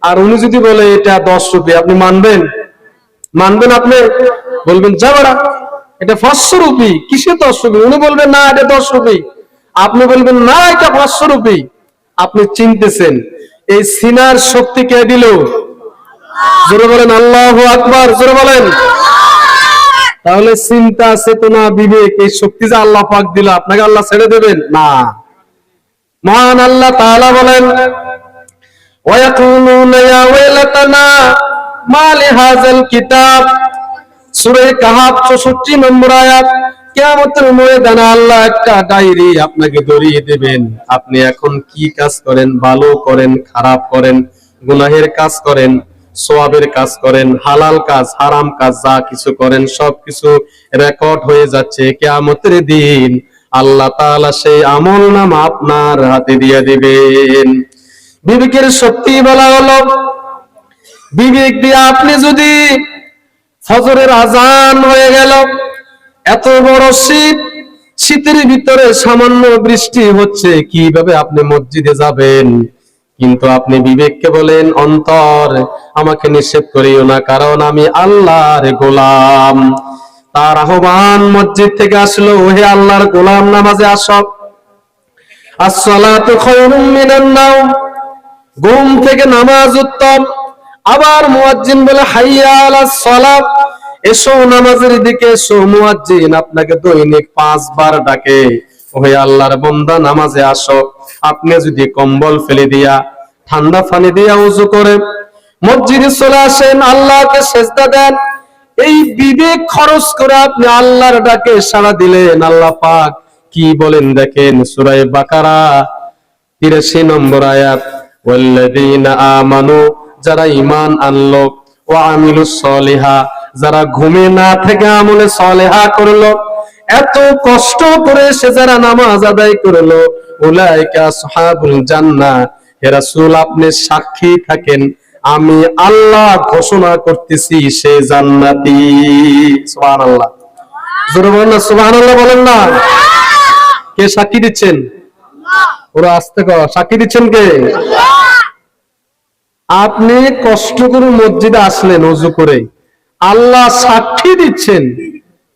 [SPEAKER 1] আর উনি যদি বলে এটা 10 রুপি, আপনি মানবেন? মানবেন? আপনি বলবেন যা বাড়া, এটা 500 রুপি, কিসে 10 রুপি? উনি বলবেন না এটা 10 রুপি, আপনি বলবেন না এটা 500 রুপি। আপনি চিনতেছেন। এই সিনার শক্তি কে দিল? জোরে বলেন আল্লাহু আকবার, জোরে বলেন। তাহলে চিন্তা চেতনা বিবেক এই শক্তি যে আল্লাহ পাক দিল, আপনাকে আল্লাহ ছেড়ে দেবেন না। মহান আল্লাহ তাআলা বলেন, ওয়ায়াকুলুনা ইয়া ওয়াইলাতানা মা লিহাযাল কিতাব, সূরা কাহাফ 64 নম্বর আয়াত। কিয়ামতের ময়দানে আল্লাহ একটা ডায়েরি আপনাকে ধরিয়ে দেবেন, আপনি এখন কি কাজ করেন, ভালো করেন, খারাপ করেন, গুনাহের কাজ করেন, সওয়াবের কাজ করেন, হালাল কাজ, হারাম কাজ, যা কিছু করেন সবকিছু রেকর্ড হয়ে যাচ্ছে। কিয়ামতের দিন আল্লাহ তাআলা সেই আমলনামা আপনার হাতে দিয়ে দিবেন। বিবেকের শক্তি বলা হলো, বিবেক দিয়ে আপনি যদি ফজরের আজান হয়ে গেল, এত বড় শীত, শীতের ভিতরে সামান্য বৃষ্টি হচ্ছে, কিভাবে আপনি মসজিদে যাবেন? কিন্তু আপনি বিবেককে বলেন, অন্তর আমাকে নিষেধ করিও না, কারণ আমি আল্লাহর গোলাম। তার আহ্বান মসজিদ থেকে আসলো, ওহে আল্লাহর গোলাম, নামাজে আসো। আসসালাতু খায়রুম মিনান নাওম, ঘুম থেকে নামাজ উত্তম। আবার মুয়াজ্জিন বলে, হাইয়া আলাস সালাত, এসো নামাজের দিকে এসো। মুয়াজ্জিন আপনাকে দৈনিক 5 বার ডাকে, ওহে আল্লাহর বান্দা নামাজে আসো। আপনি যদি কম্বল ফেলে দিয়া, ঠান্ডা পানি দিয়া ওযু করে মসজিদে চলে আসেন, আল্লাহকে সিজদা দেন, এই বিবেক খরচ করে আপনি আল্লাহর ডাকে সাড়া দিলেন। আল্লাহ পাক কি বলেন দেখেন, সূরা বাকারা 83 নম্বর আয়াত, ওয়াল্লাযীনা আমানু, যারা ঈমান আনলো, ওয়া আমিলুস সলিহা, যারা ঘুমে না থেকে আমলে সলেহা করলো, এত কষ্ট করে সে যারা নামাজ আদায় করলো, উলাইকা আসহাবুল জান্নাহ। হে রাসূল, আপনি সাক্ষী থাকেন, আমি আল্লাহ ঘোষণা করতেছি সে জান্নাতি। সুবহানাল্লাহ, জোরে বলেন না সুবহানাল্লাহ, বলেন না। কে সাক্ষী দিচ্ছেন? ওরা আস্তে কর, সাক্ষী দিচ্ছেন কে? আপনি কষ্ট করে মসজিদে আসলেন ওযু করে, আল্লাহ সাক্ষী দিচ্ছেন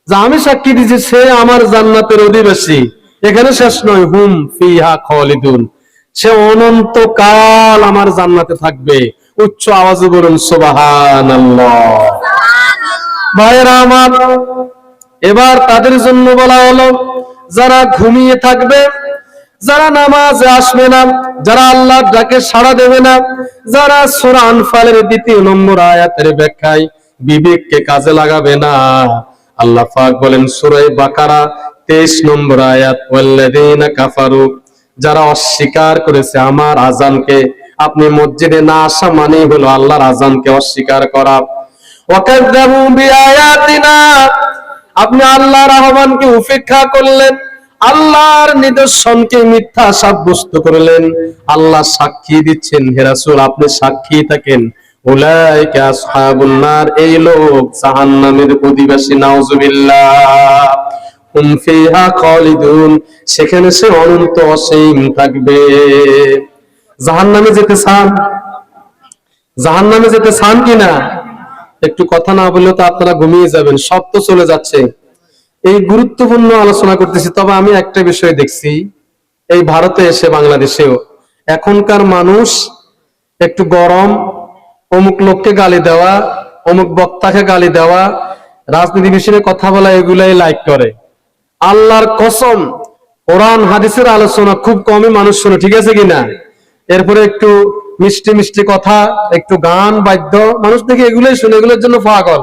[SPEAKER 1] যে আমি সাক্ষী দিচ্ছি সে আমার জান্নাতের অধিবাসী। এখানে শেষ নয়, হুম ফিহা খালিদুন, সে অনন্তকাল আমার জান্নাতে থাকবে। উচ্চ আওয়াজে বলুন সুবহানাল্লাহ। ভাইরা আমার, এবার তাদের জন্য বলা হলো যারা ঘুমিয়ে থাকবে, যারা নামাজে আসবে না, যারা আল্লাহর ডাকে সাড়া দেবে না, যারা সূরা আনফালের 2 নম্বর আয়াতের ব্যাখ্যায় বিবেককে কাজে লাগাবে না। আল্লাহ পাক বলেন সূরা বাকারা 23 নম্বর আয়াত, ওয়াল্লাযীনা কাফারু, যারা অস্বীকার করেছে আমার আযানকে। আপনি মসজিদে না আসা মানে হলো আল্লাহর আযানকে অস্বীকার করা। ওয়াকাযযাবু বিআয়াতিনা, আপনি আল্লাহর আহ্বানকে উপেক্ষা করলেন, আল্লাহর নিদর্শনকে মিথ্যা সাব্যস্ত করলেন। আল্লাহ সাক্ষী দিচ্ছেন, হে রাসূল আপনি সাক্ষী থাকেন, উলাইকা আসহাবুন নার, এই লোক জাহান্নামের অধিবাসী। নাউযুবিল্লাহ, হুম ফিহা খালিদুন, সেখানে সে অনন্ত অসীম থাকবে। জাহান্নামে যেতে চান? জাহান্নামে যেতে চান কিনা? একটু কথা না বললে তো আপনারা ঘুমিয়ে যাবেন, সব তো চলে যাচ্ছে। এই গুরুত্বপূর্ণ আলোচনা করতেছি। তবে আমি একটা বিষয় দেখছি, এই ভারতে এসে বাংলাদেশেও এখনকার মানুষ একটু গরম, অমুক লোককে গালি দেওয়া, অমুক বক্তাকে গালি দেওয়া, রাজনীতি বিষয়ে কথা বলা, এগুলাই লাইক করে। আল্লাহর কসম, কোরআন হাদিসের আলোচনা খুব কমই মানুষ শুনে, ঠিক আছে কিনা? এরপরে একটু মিষ্টি মিষ্টি কথা, একটু গান বাদ্য, মানুষ দেখে এগুলোই শুনে, এগুলোর জন্য পাগল।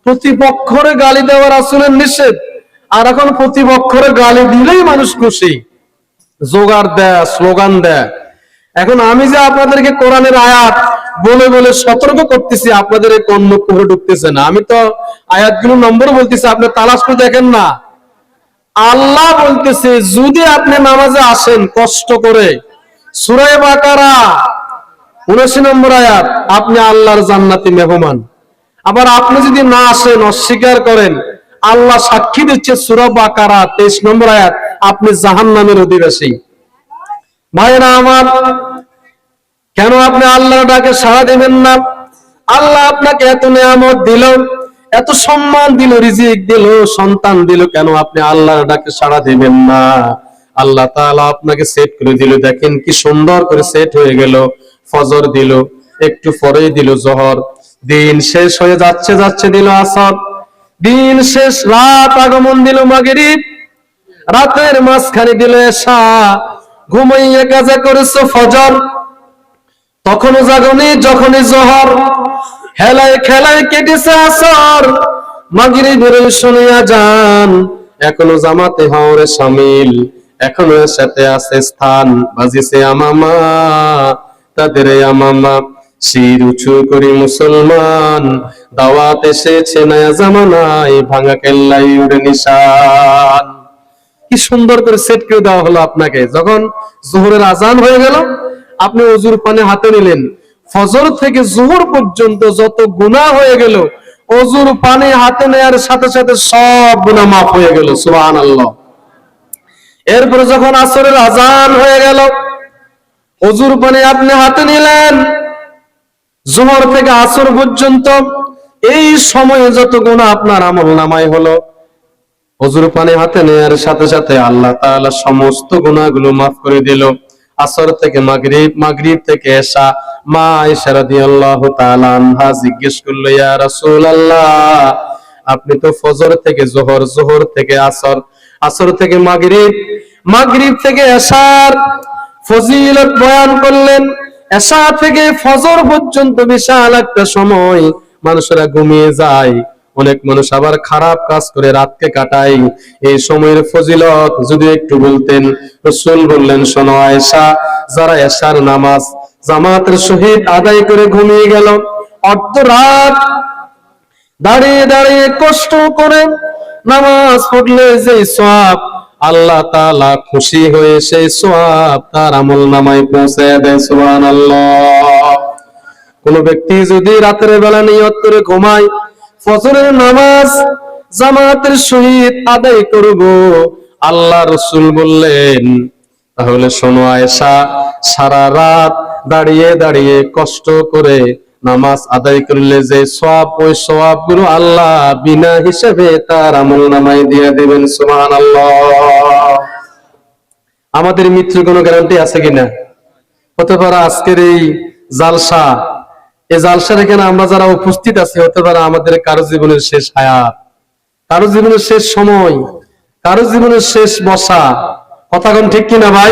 [SPEAKER 1] প্রতিপক্ষরে গালি দেওয়া রাসূলের নিষেধ, আর এখন প্রতিপক্ষরে গালি দিলেই মানুষ খুশি, জোগাড় দেয়, স্লোগান দেয়। এখন আমি যে আপনাদেরকে কোরআনের আয়াত বলে বলে সতর্ক করতেছি, আপনাদের এই কর্ণ করে ঢুকতেছে না। আমি তো আয়াতগুলোর নম্বর বলতেছি, আপনি তালাশ করে দেখেন না। আল্লাহ বলতেছে যদি আপনি নামাজে আসেন কষ্ট করে, সূরা বাকারা 79 নম্বর আয়াত, আপনি আল্লাহর জান্নাতি মেহমান। আবার আপনি যদি না আসেন, অস্বীকার করেন, আল্লাহ সাক্ষী দিচ্ছে সূরা বাকারা 23 নম্বর আয়াত, আপনি জাহান্নামের অধিবাসী। ভাইরা আমার, কেন আপনি আল্লাহর ডাকে সাড়া দিবেন না? আল্লাহ আপনাকে এত নিয়ামত দিল, এত সম্মান দিল, রিজিক দিল, সন্তান দিল, কেন আপনি আল্লাহর ডাকে সাড়া দিবেন না? আল্লাহ তাআলা আপনাকে সেট করে দিল, দেখেন কি সুন্দর করে সেট হয়ে গেল। ফজর দিল, একটু পরেই দিল জোহর, দিন শেষ হয়ে যাচ্ছে যাচ্ছে দিল আসর, দিন শেষ, রাত আগমন দিল মাগরিব, রাতের মাঝখানে দিল এশা, ঘুমাইয়া কাজা করেছো ফজর, তখনও জাগনি, যখনই জোহর, হেলায় খেলায় কেটেছে আসর, মাগরিবের শুনিয়া যান, এখনো জামাতে হওয়ারে শামিল, এখনো সাথে আছে স্থান, বাজিছে আমামা তাদের আমামা, শির উঁচু করি মুসলমান, দাওয়াত এসেছে নয়া জামানায়, ভাঙা কেল্লাই উড়ে নিশান। কি সুন্দর করে সেট করে দেওয়া হলো আপনাকে। যখন জোহরের আজান হয়ে গেল, আপনি ওযুর পানি হাতে নিলেন, ফজর থেকে জোহর পর্যন্ত যত গুনাহ হয়ে গেল, ওযুর পানি হাতে নেওয়ার সাথে সাথে সব গুনাহ মাফ হয়ে গেল। সুবহানাল্লাহ। এরপরে যখন আসরের আজান হয়ে গেল, ওযুর পানি আপনি হাতে নিলেন, জোহর থেকে আসর পর্যন্ত এই সময়ে যত গুনাহ আপনার আমলনামায় হলো, ওযুর পানি হাতে নেওয়ার সাথে সাথে আল্লাহ তাআলা সমস্ত গুনাহগুলো মাফ করে দিল। আসর থেকে মাগরিব, মাগরিব থেকে এশা। মা আয়েশা রাদিয়াল্লাহু তাআলা আনহা জিজ্ঞেস করলো, ইয়া রাসূলুল্লাহ, আপনি তো ফজর থেকে জোহর, জোহর থেকে আসর, আসর থেকে মাগরিব, মাগরিব থেকে এশার ফজিলত বয়ান করলেন। এশা থেকে ফজর পর্যন্ত বিশাল একটা সময় মানুষেরা ঘুমিয়ে যায়, অনেক মানুষ আবার খারাপ কাজ করে রাতকে কাটায়। এই সময়ের ফজিলত যদি একটু বলতেন। রাসূল বললেন, শোনো আয়েশা, যারা এশার নামাজ জামাতের সহিত আদায় করে ঘুমিয়ে গেল, অর্ধ রাত দাঁড়িয়ে দাঁড়িয়ে কষ্ট করে নামাজ পড়লে যে সওয়াব, আল্লাহ তাআলা খুশি হয়ে সেই সওয়াব তার আমলনামায় পৌঁছে দেয়। সুবহানাল্লাহ। কোন ব্যক্তি যদি রাতের বেলা নিয়ত করে ঘুমায়, ফজরের নামাজ জামাতের সহিত আদায় করব, আল্লাহ রাসূল বললেন, তাহলে শোনো আয়েশা, সারা রাত দাঁড়িয়ে দাঁড়িয়ে কষ্ট করে নামাজ আদায় করলে যে সওয়াব, ওই সওয়াবগুলো আল্লাহ বিনা হিসাবে তার আমলনামায় দিয়ে দেবেন। সুবহানাল্লাহ। আমাদের মৃত্যুর কোনো গ্যারান্টি আছে কিনা? হতে পারে আজকের এই জালসা, এই জালসার এখানে আমরা যারা উপস্থিত আছি, হতে পারে আমাদের কারো জীবনের শেষ হায়াত, কারো জীবনের শেষ সময়, কারো জীবনের শেষ বসা। কথা কোন ঠিক কিনা ভাই?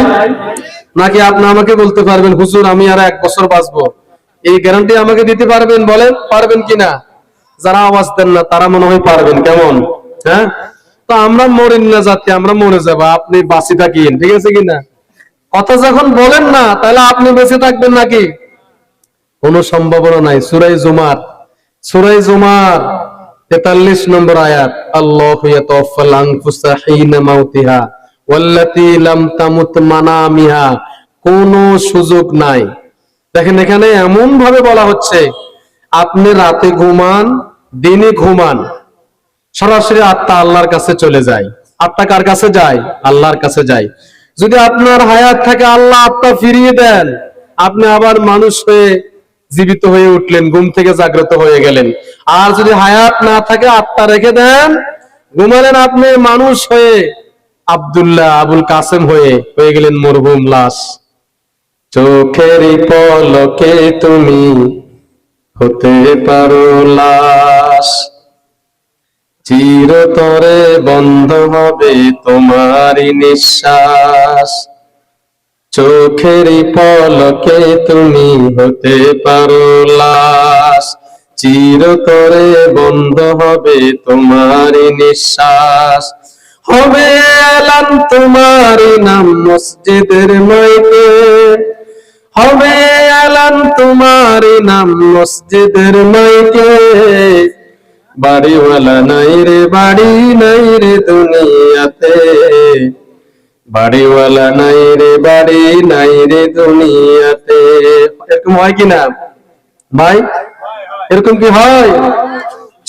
[SPEAKER 1] নাকি আপনি আমাকে বলতে পারবেন, হুজুর আমি আর 1 বছর বাঁচবো, এই গ্যারান্টি আমাকে দিতে পারবেন? বলেন পারবেন কিনা? যারা আওয়াজ দেন না তারা মনে হয় পারবেন। কেমন? হ্যাঁ, তো আমরা মরেন না জাতি, আমরা মরে যাবো, আপনি বাঁচি থাকেন, ঠিক আছে কিনা? কথা যখন বলেন না, তাহলে আপনি বেঁচে থাকবেন নাকি? কোন সম্ভাবনা নাই। সূরা জুমার, সূরা জুমার 43 নম্বর আয়াত, আল্লাহু ইয়াতাওয়াফাল আনফুসা হিনা মাউতিহা ওয়াল্লাতী লাম তামুত মানামিহা। কোন সুযোগ নাই। দেখেন এখানে এমন ভাবে বলা হচ্ছে, আপনি রাতে ঘুমান, দিনে ঘুমান, সরাসরি আত্মা আল্লাহর কাছে চলে যায়। আত্মা কার কাছে যায়? আল্লাহর কাছে যায়। যদি আপনার হায়াত থাকে, আল্লাহ আত্মা ফিরিয়ে দেন, আপনি আবার মানুষ হয়ে জীবিত হয়ে উঠলেন, ঘুম থেকে জাগ্রত হয়ে গেলেন। আর যদি হায়াত না থাকে, আত্মা রেখে দেন, ঘুমালেন, আপনি মানুষ হয়ে আব্দুল্লাহ, আবুল কাসেম হয়ে গেলেন মরহুম লাশ। চোখের পলকে তুমি হতে পারো লাশ, চিরতরে বন্ধ হবে তোমারই নিঃশ্বাস। চোখের পলকে তুমি হতে পারো লাশ, চিরতরে বন্ধ হবে তোমারই নিঃশ্বাস। হবে এলান তোমারই নাম মসজিদের মাইকে, হবে এলান তোমারই নাম মসজিদের মাইকে। বাড়িওয়ালা নাই রে, বাড়ি নাই রে দুনিয়াতে, বাড়িওয়ালা নাই রে, বাড়ি নাই রে দুনিয়াতে। এরকম হয় কিনা ভাই? এরকম কি হয়?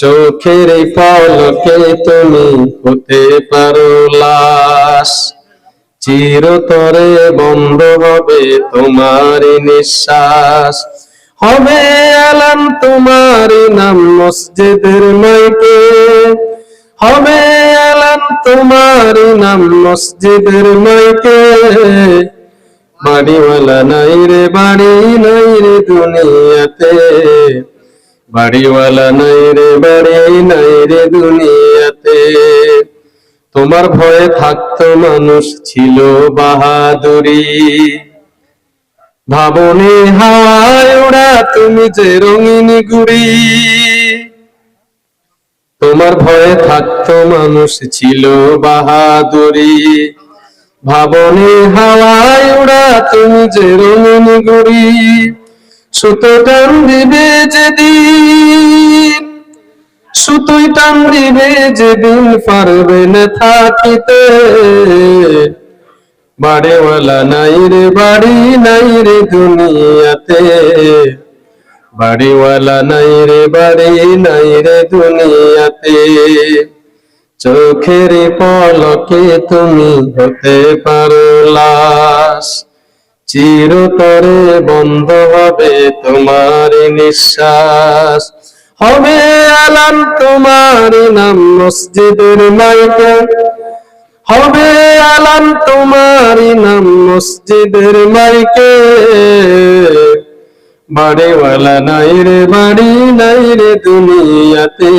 [SPEAKER 1] চোখের পলকে তুমি হতে পারো লাশ, চিরতরে বন্ধ হবে তোমারই নিঃশ্বাস। হবে এলান তোমারই নাম মসজিদের মাইকে, হবে এলান তোমারই নাম মসজিদের মাইকে। বাড়িওয়ালা নাই রে, বাড়ি নাই রে দুনিয়াতে, বাড়িওয়ালা নাই রে বাড়ি নাই রে দুনিয়াতে। তোমার ভয়ে থাকতো মানুষ ছিল বাহাদুরি, ভাবনে হাওয়ায় ওড়া তুমি যে রঙিন গুড়ি। তোমার ভয়ে থাকতো মানুষ ছিল বাহাদুরি, ভাবনে হাওয়ায় ওড়া তুমি যে রঙিন গুড়ি। সুতো টান দিবে যেদিন, সুতোই টান দিবে যেদিন পারবে না থাকিতে। বাড়িওয়ালা নাই রে বাড়ি নাই রে দুনিয়াতে, বাড়িওয়ালা নাই রে বাড়ি নাই রে দুনিয়াতে। চোখের পলকে তুমি হতে পারো লাশ, চিরতরে বন্ধ হবে তোমার নিঃশ্বাস। হবে আলান তোমার নাম মসজিদের মাইকে, হবে আলান তোমার নাম মসজিদের মাইকে। বাড়িওয়ালা নাই রে বাড়ি নাই রে দুনিয়াতে,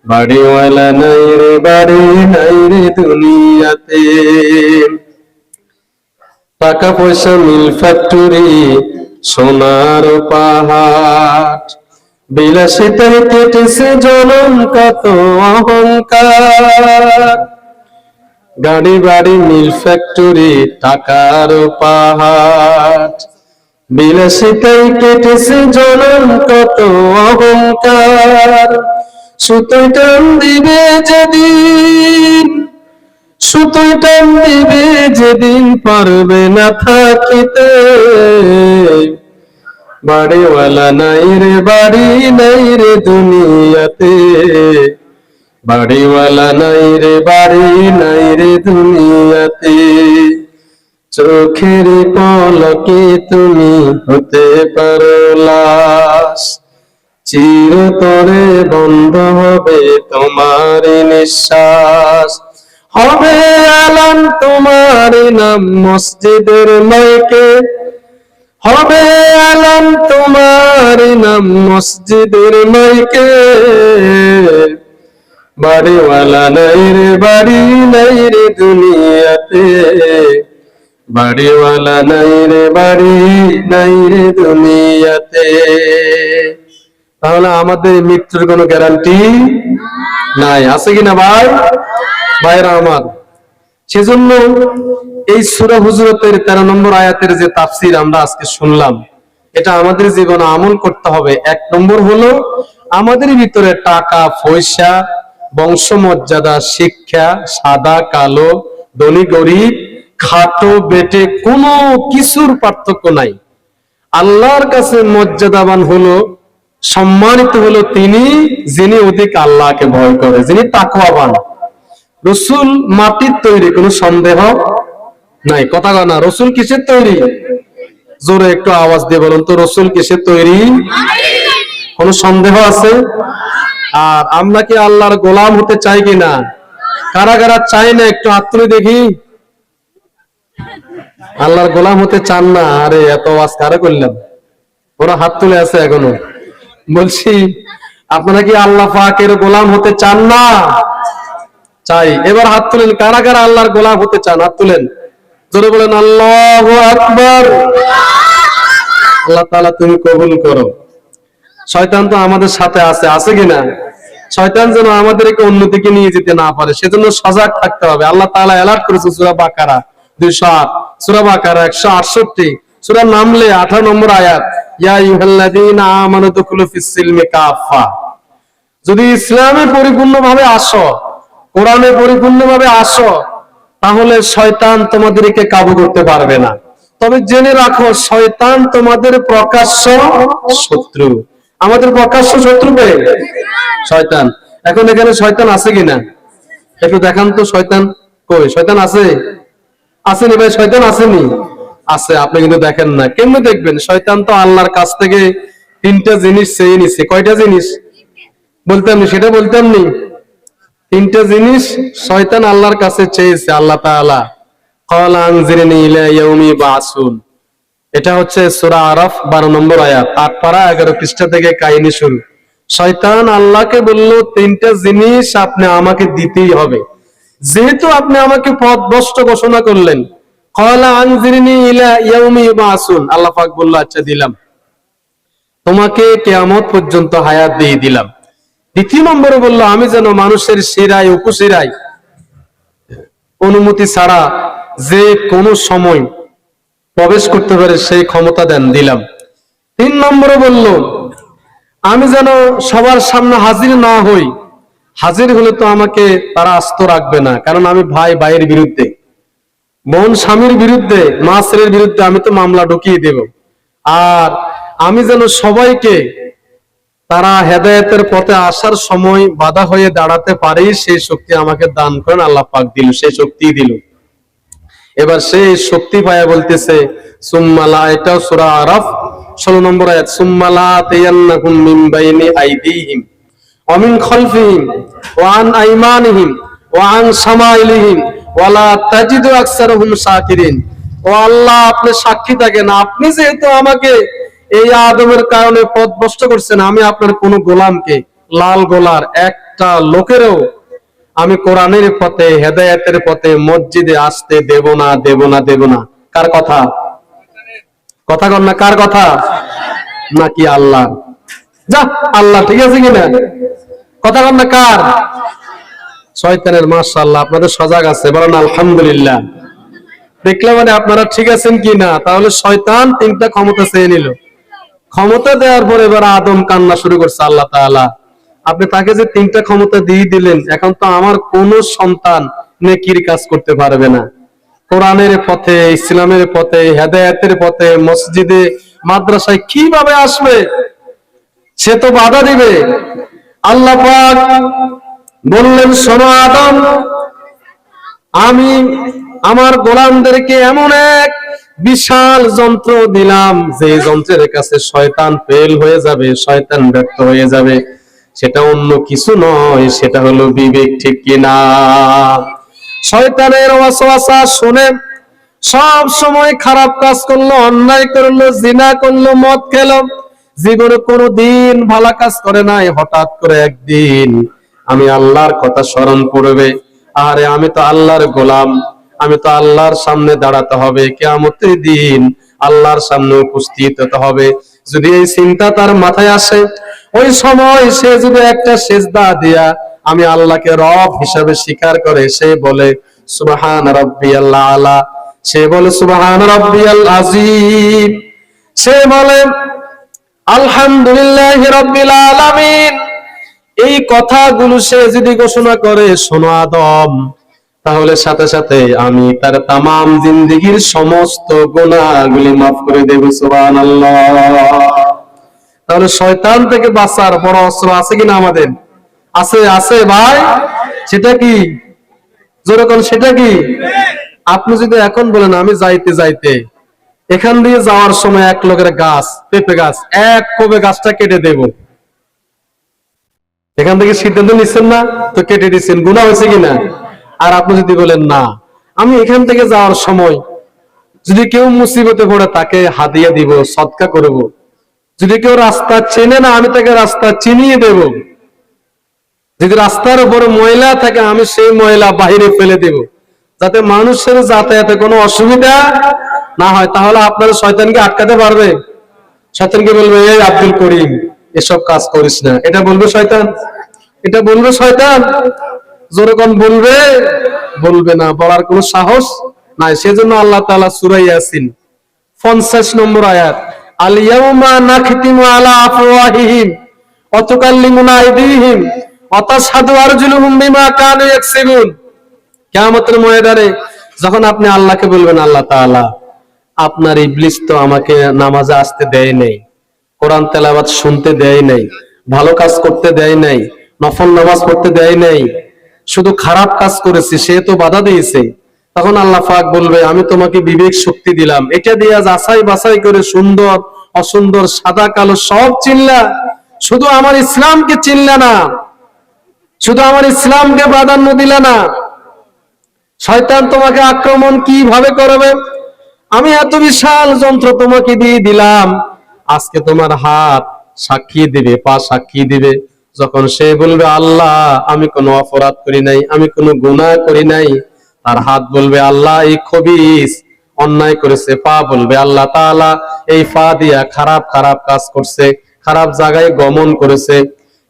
[SPEAKER 1] বাড়িওয়ালা নাই রে বাড়ি নাই রে দুনিয়াতে। টাকা পয়সা মিল ফ্যাক্টরি সোনার পাহাড়, বিলাসিতায় কেটেছে জনম কত অহংকার। গাড়ি বাড়ি মিল ফ্যাক্টরি টাকার পাহাড়, বিলাসিতায় কেটেছে জনম কত অহংকার। সুতোয় টান দিবে যেদিন, সুতোয় টান দিবে যেদিন পারবে না থাকিতে। বাড়িওয়ালা নাই রে বাড়ি নাই রে দুনিয়াতে, বাড়িওয়ালা নাই রে বাড়ি নাই রে দুনিয়াতে। চোখের পলকে তুমি হতে পারো লাশ, চিরতরে বন্ধ হবে তোমার নিঃশ্বাস। হবে আলান তোমার নাম মসজিদের মাইকে, হবে আলান তোমার নাম মসজিদের মাইকে। বাড়িওয়ালা নাই রে বাড়ি নাই রে দুনিয়াতে, বাড়িওয়ালা নাই রে বাড়ি নাই রে দুনিয়াতে। তাহলে আমাদের মৃত্যুর কোনো গ্যারান্টি নাই, আছে কিনা ভাই ভাইরা আমার? সেজন্য এই সূরা হুজুরাতের 13 নম্বর আয়াতের যে তাফসীর আমরা আজকে শুনলাম, এটা আমাদের জীবনে আমল করতে হবে। 1 নম্বর হলো আমাদের ভিতরে টাকা পয়সা, বংশমর্যাদা, শিক্ষা, সাদা কালো, ধনী গরিব, খাটো বেটে কোনো কিছুর পার্থক্য নাই। আল্লাহর কাছে মর্যাদাবান হলো, সম্মানিত হলো তিনি যিনি অধিক আল্লাহকে ভয় করে, যিনি তাকওয়াবান। রসুল মাটির তৈরি, কোনো সন্দেহ নাই। কথা না, রসুল কিসের তৈরি? জোরে একটু আওয়াজ দিয়ে বলুন তো, রসুল কিসের তৈরি? কোনো সন্দেহ আছে? আর আমরা কি আল্লাহর গোলাম হতে চাই কিনা? কারা কারা চাই না একটু হাত তুলে দেখি। আল্লাহর গোলাম হতে চান না? আরে এত আওয়াজ কারা করলাম? ওরা হাত তুলে আছে এখনো। বলছি আপনারা কি আল্লাহ পাকের গোলাম হতে চান না? চাই। এবার হাত তুলেন, কারা কারা আল্লাহর গোলাম হতে চান? হাত তুলেন, জোরে বলেন আল্লাহু আকবার। আল্লাহ তাআলা তুমি কবুল করো। শয়তান তো আমাদের সাথে আছে, আছে কিনা? শয়তান যেন আমাদেরকে অন্যদিকে নিয়ে যেতে না পারে, সেজন্য সজাগ থাকতে হবে। আল্লাহ তাআলা অ্যালার্ট করেছে সূরা বাকারা 208, সূরা বাকারা 168, সূরা নামলে 18 নম্বর আয়াত, ইয়া আইয়ুহাল্লাযীনা আমানু দুখুলু ফিস সিলমি কাফা। যদি ইসলামে পরিপূর্ণভাবে আসো, কোরআনে পরিপূর্ণভাবে আসো, তাহলে শয়তান তোমাদেরকে কাবু করতে পারবে না। তবে জেনে রাখো, শয়তান তোমাদের প্রকাশ্য শত্রু। আমাদের প্রকাশ্য শত্রু কে? শয়তান। এখন এখানে শয়তান আছে কিনা একটু দেখান তো। শয়তান কই? শয়তান আছে? আসেনি ভাই, শয়তান আসেনি? আছে, আপনি কিন্তু দেখেন না। কেমনে দেখবেন? শয়তান তো আল্লাহর কাছ থেকে 3টা জিনিস চেয়ে নিছে। কয়টা জিনিস বলতাম? সেটা বলতাম নি। 3টা জিনিস শয়তান আল্লাহর কাছে চেয়েছে। আল্লাহ তাআলা ক্বালা আনজিরনি ইলা ইয়াউমি বাসুন, এটা হচ্ছে সূরা আরাফ 12 নম্বর আয়াত, 8 পারা 11 পৃষ্ঠা থেকে কাহিনী শুরু। শয়তান আল্লাহকে বলল, তিনটা জিনিস আপনি আমাকে দিতেই হবে, যেহেতু আপনি আমাকে পথভ্রষ্ট ঘোষণা করলেন। ক্বালা আনজিরনি ইলা ইয়াউমি ইউবআসুন, আল্লাহ পাক বলল আচ্ছা দিলাম, তোমাকে কিয়ামত পর্যন্ত হায়াত দিয়ে দিলাম। দ্বিতীয় নম্বরে বলল, আমি যেন মানুষের শিরায় উপশিরায় অনুমতি ছাড়া যে কোনো সময় প্রবেশ করতে পারে সেই ক্ষমতা দেন, দিলাম। 3 নম্বরে বলল, আমি যেন সবার সামনে হাজির না হই, হাজির হলে তো আমাকে তারা আস্ত রাখবে না, কারণ আমি ভাই ভাইয়ের বিরুদ্ধে, বোন স্বামীর বিরুদ্ধে, মা ছেলের বিরুদ্ধে আমি তো মামলা ঢুকিয়ে দেব। আর আমি যেন সবাইকে তারা হেদায়েতের পথে আসার সময় বাধা হয়ে দাঁড়াতে পারে, সেই শক্তি আমাকে দান করেন। আল্লাহ পাক দিল, সেই শক্তি দিল। এবার সেই শক্তি পায়া বলতেছে সুম্মালা, এটাও সূরা আরাফ 16 নম্বর আয়াত, সুম্মালা তায়ান্নাকুম মিন বাইনি আইদিহিম ওয়া মিন খালফিহিম ওয়া আন আইমানিহিম ওয়া আন শামাইলিহিম ওয়া লা তাজিদু আকসারহুম শাকিরিন। ও আল্লাহ, আপনি সাক্ষী থাকেন, আপনি যেহেতু আমাকে এই আদমের কারণে পথভ্রষ্ট করছেন, আমি আপনার কোন গোলামকে, লাল গোলার একটা লোকেরও আমি কোরআনের পথে, হেদায়েতের পথে মসজিদে আসতে দেব না, দেব না, দেব না। কার কথা? কথা কন না, কার কথা? নাকি আল্লাহ? যা আল্লাহ, ঠিক আছে কিনা? কথা কন না, কার? শয়তানের। মাশাআল্লাহ, আপনাদের সজাগ আছে, বলেন আলহামদুলিল্লাহ। দেখলাম মানে আপনারা ঠিক আছেন কিনা। তাহলে শয়তান 3টা ক্ষমতা চেয়ে নিল। ক্ষমতা দেওয়ার পর এবার আদম কান্না শুরু করছে, আল্লাহ তাআলা আপনি তাকে যে 3টা ক্ষমতা দিয়ে দিলেন, এখন তো আমার কোন সন্তান নেকির কাজ করতে পারবে না, কোরআনের পথে, ইসলামের পথে, হেদায়েতের পথে, মসজিদে মাদ্রাসায় কিভাবে আসবে? সে তো বাধা দিবে। আল্লাহ পাক বললেন, শোনো আদম, আমি আমার গোলামদেরকে এমন এক বিশাল যন্ত্র দিলাম, যে যন্ত্রের কাছে শয়তান ফেল হয়ে যাবে, শয়তান ব্যর্থ হয়ে যাবে। সেটা অন্য কিছু নয়, সেটা হলো বিবেক, ঠিক কিনা? শয়তানের ওয়াসওয়াসা শুনে সব সময় খারাপ কাজ করলো, অন্যায় করলো, জিনা করলো, মদ খেলো, জীবনে কোনোদিন ভালো কাজ করে নাই। হঠাৎ করে একদিন আমি আল্লাহর কথা স্মরণ করবে, আরে আমি তো আল্লাহর গোলাম, আমি তো আল্লাহর সামনে দাঁড়াতে হবে, কিয়ামতের দিন আল্লাহর সামনে উপস্থিত হতে হবে। যদি এই চিন্তা তার মাথায় আসে, ওই সময় সে যদি একটা সিজদা দিয়া আমি আল্লাহকে রব হিসাবে স্বীকার করে, সে বলে সুবহান রাব্বিয়াল আলা, সে বলে সুবহান রাব্বিয়াল আযীম, সে বলে আলহামদুলিল্লাহি রাব্বিল আলামিন, এই কথাগুলো সে যদি ঘোষণা করে, শোনো আদম, তাহলে সাথে সাথে আমি তার তামাম জিন্দেগীর সমস্ত গুনাহগুলি মাফ করে দেব। সুবহানাল্লাহ। তাহলে শয়তান থেকে বাঁচার বড় অস্ত্র আছে কিনা আমাদের? আছে, আছে ভাই। সেটা কি? যেরকম সেটা কি? আপনি যদি এখন বলেন আমি যাইতে যাইতে এখান দিয়ে যাওয়ার সময় এক লোকের গাছ, পেঁপে গাছ, এক কোবে গাছটা কেটে দেব, এখান থেকে সিদ্ধান্ত নিচ্ছেন না তো কেটে দিচ্ছেন, গুনাহ হয়েছে কিনা? আর আপনি যদি বলেন না, আমি এখান থেকে যাওয়ার সময় যদি কেউ মুসিবতে পড়ে তাকে হাদিয়া দিব, সদকা করব, যদি কেউ রাস্তা চেনে না আমি তাকে রাস্তা চিনিয়ে দেব, যদি রাস্তার উপরে ময়লা থাকে আমি সেই ময়লা বাইরে ফেলে দেব, যাতে মানুষের যাতায়াতে কোনো অসুবিধা না হয়, তাহলে আপনার শয়তানকে আটকাতে পারবে? শয়তানকে বলবে, এই আব্দুল করিম এসব কাজ করিস না, এটা বলবে শয়তান? এটা বলবে শয়তান? যেরকম বলবে? বলবে না, বলার কোনো সাহস নাই। সেজন্য আল্লাহ তাআলা সূরা ইয়াসিন 50 নম্বর আয়াত, আল ইয়াউমা নাখতিমু আলা আফওয়াহিহিম ওয়া তুকাল্লিমুনা আইদিহিম ওয়া তাশহাদু আরজুলুহুম বিমা কানু ইয়াকসিবুন। কিয়ামতের ময়দানে যখন আপনি আল্লাহকে বলবেন, আল্লাহ তাআলা আপনার ইবলিস তো আমাকে নামাজে আসতে দেয় নাই, কোরআন তেলাওয়াত শুনতে দেয় নাই, ভালো কাজ করতে দেয় নাই, নফল নামাজ পড়তে দেয় নাই, শুধু খারাপ কাজ করেছি, সে তো বাধা দিয়েছে। তখন আল্লাহ পাক বলবে, আমি তোমাকে বিবেক শক্তি দিলাম, এটা দিয়ে যাচাই বাছাই করে সুন্দর অসুন্দর, সাদা কালো সব চিনলা, শুধু আমার ইসলামকে চিনলা না, শুধু আমার ইসলামকে প্রাধান্য দিলা না। শয়তান তোমাকে আক্রমণ কিভাবে করবে? আমি এত বিশাল যন্ত্র তোমাকে দিয়ে দিলাম, আজকে তোমার হাত সাক্ষী দিবে, পা সাক্ষী দিবে। যখন সে বলবে আল্লাহ আমি কোনো অপরাধ করি নাই, আমি কোনো গুনাহ করি নাই, তার হাত বলবে আল্লাহ এই খবিস অন্যায় করেছে, পা বলবে আল্লাহ তাআলা এই পা দিয়া খারাপ খারাপ কাজ করছে, খারাপ জায়গায় গমন করেছে,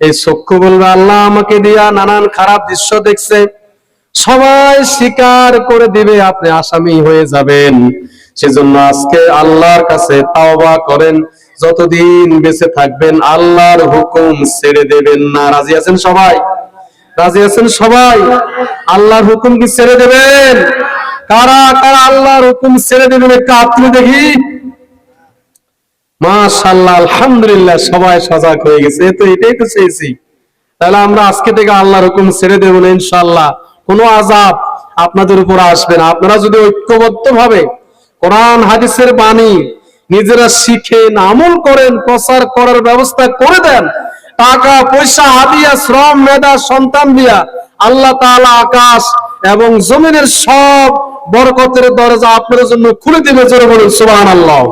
[SPEAKER 1] এই চক্ষু বলবে আল্লাহ আমাকে দিয়া নানান খারাপ দৃশ্য দেখছে। সবাই স্বীকার করে দিবে, আপনি আসামি হয়ে যাবেন। সেজন্য আজকে আল্লাহর কাছে তাওবা করেন, যতদিন বেঁচে থাকবেন আল্লাহর হুকুম ছেড়ে দেবেন না। রাজি আছেন সবাই? রাজি আছেন সবাই? আল্লাহর হুকুম কি ছেড়ে দেবেন? কারা কারা আল্লাহর হুকুম ছেড়ে দেবেন একটু হাত তুলে দেখি। মাশাআল্লাহ, আলহামদুলিল্লাহ, সবাই সজাগ হয়ে গেছে। এটাই তো চেয়েছি। তাহলে আমরা আজকে থেকে আল্লাহর হুকুম ছেড়ে দেব না ইনশাআল্লাহ। কোনো আযাব আপনাদের উপর আসবে না। আপনারা যদি ঐক্যবদ্ধ ভাবে কোরআন হাদিসের বাণী নিজেরা শিখেন, আমল করেন, প্রচার করার ব্যবস্থা করে দেন, টাকা পয়সা হাদিয়া শ্রম মেধা সন্তান দিয়া আল্লাহ তাআলা আকাশ এবং জমিনের সব বরকতের দরজা আপনাদের জন্য খুলে দিবে। জোরে বলুন সুবহানাল্লাহ।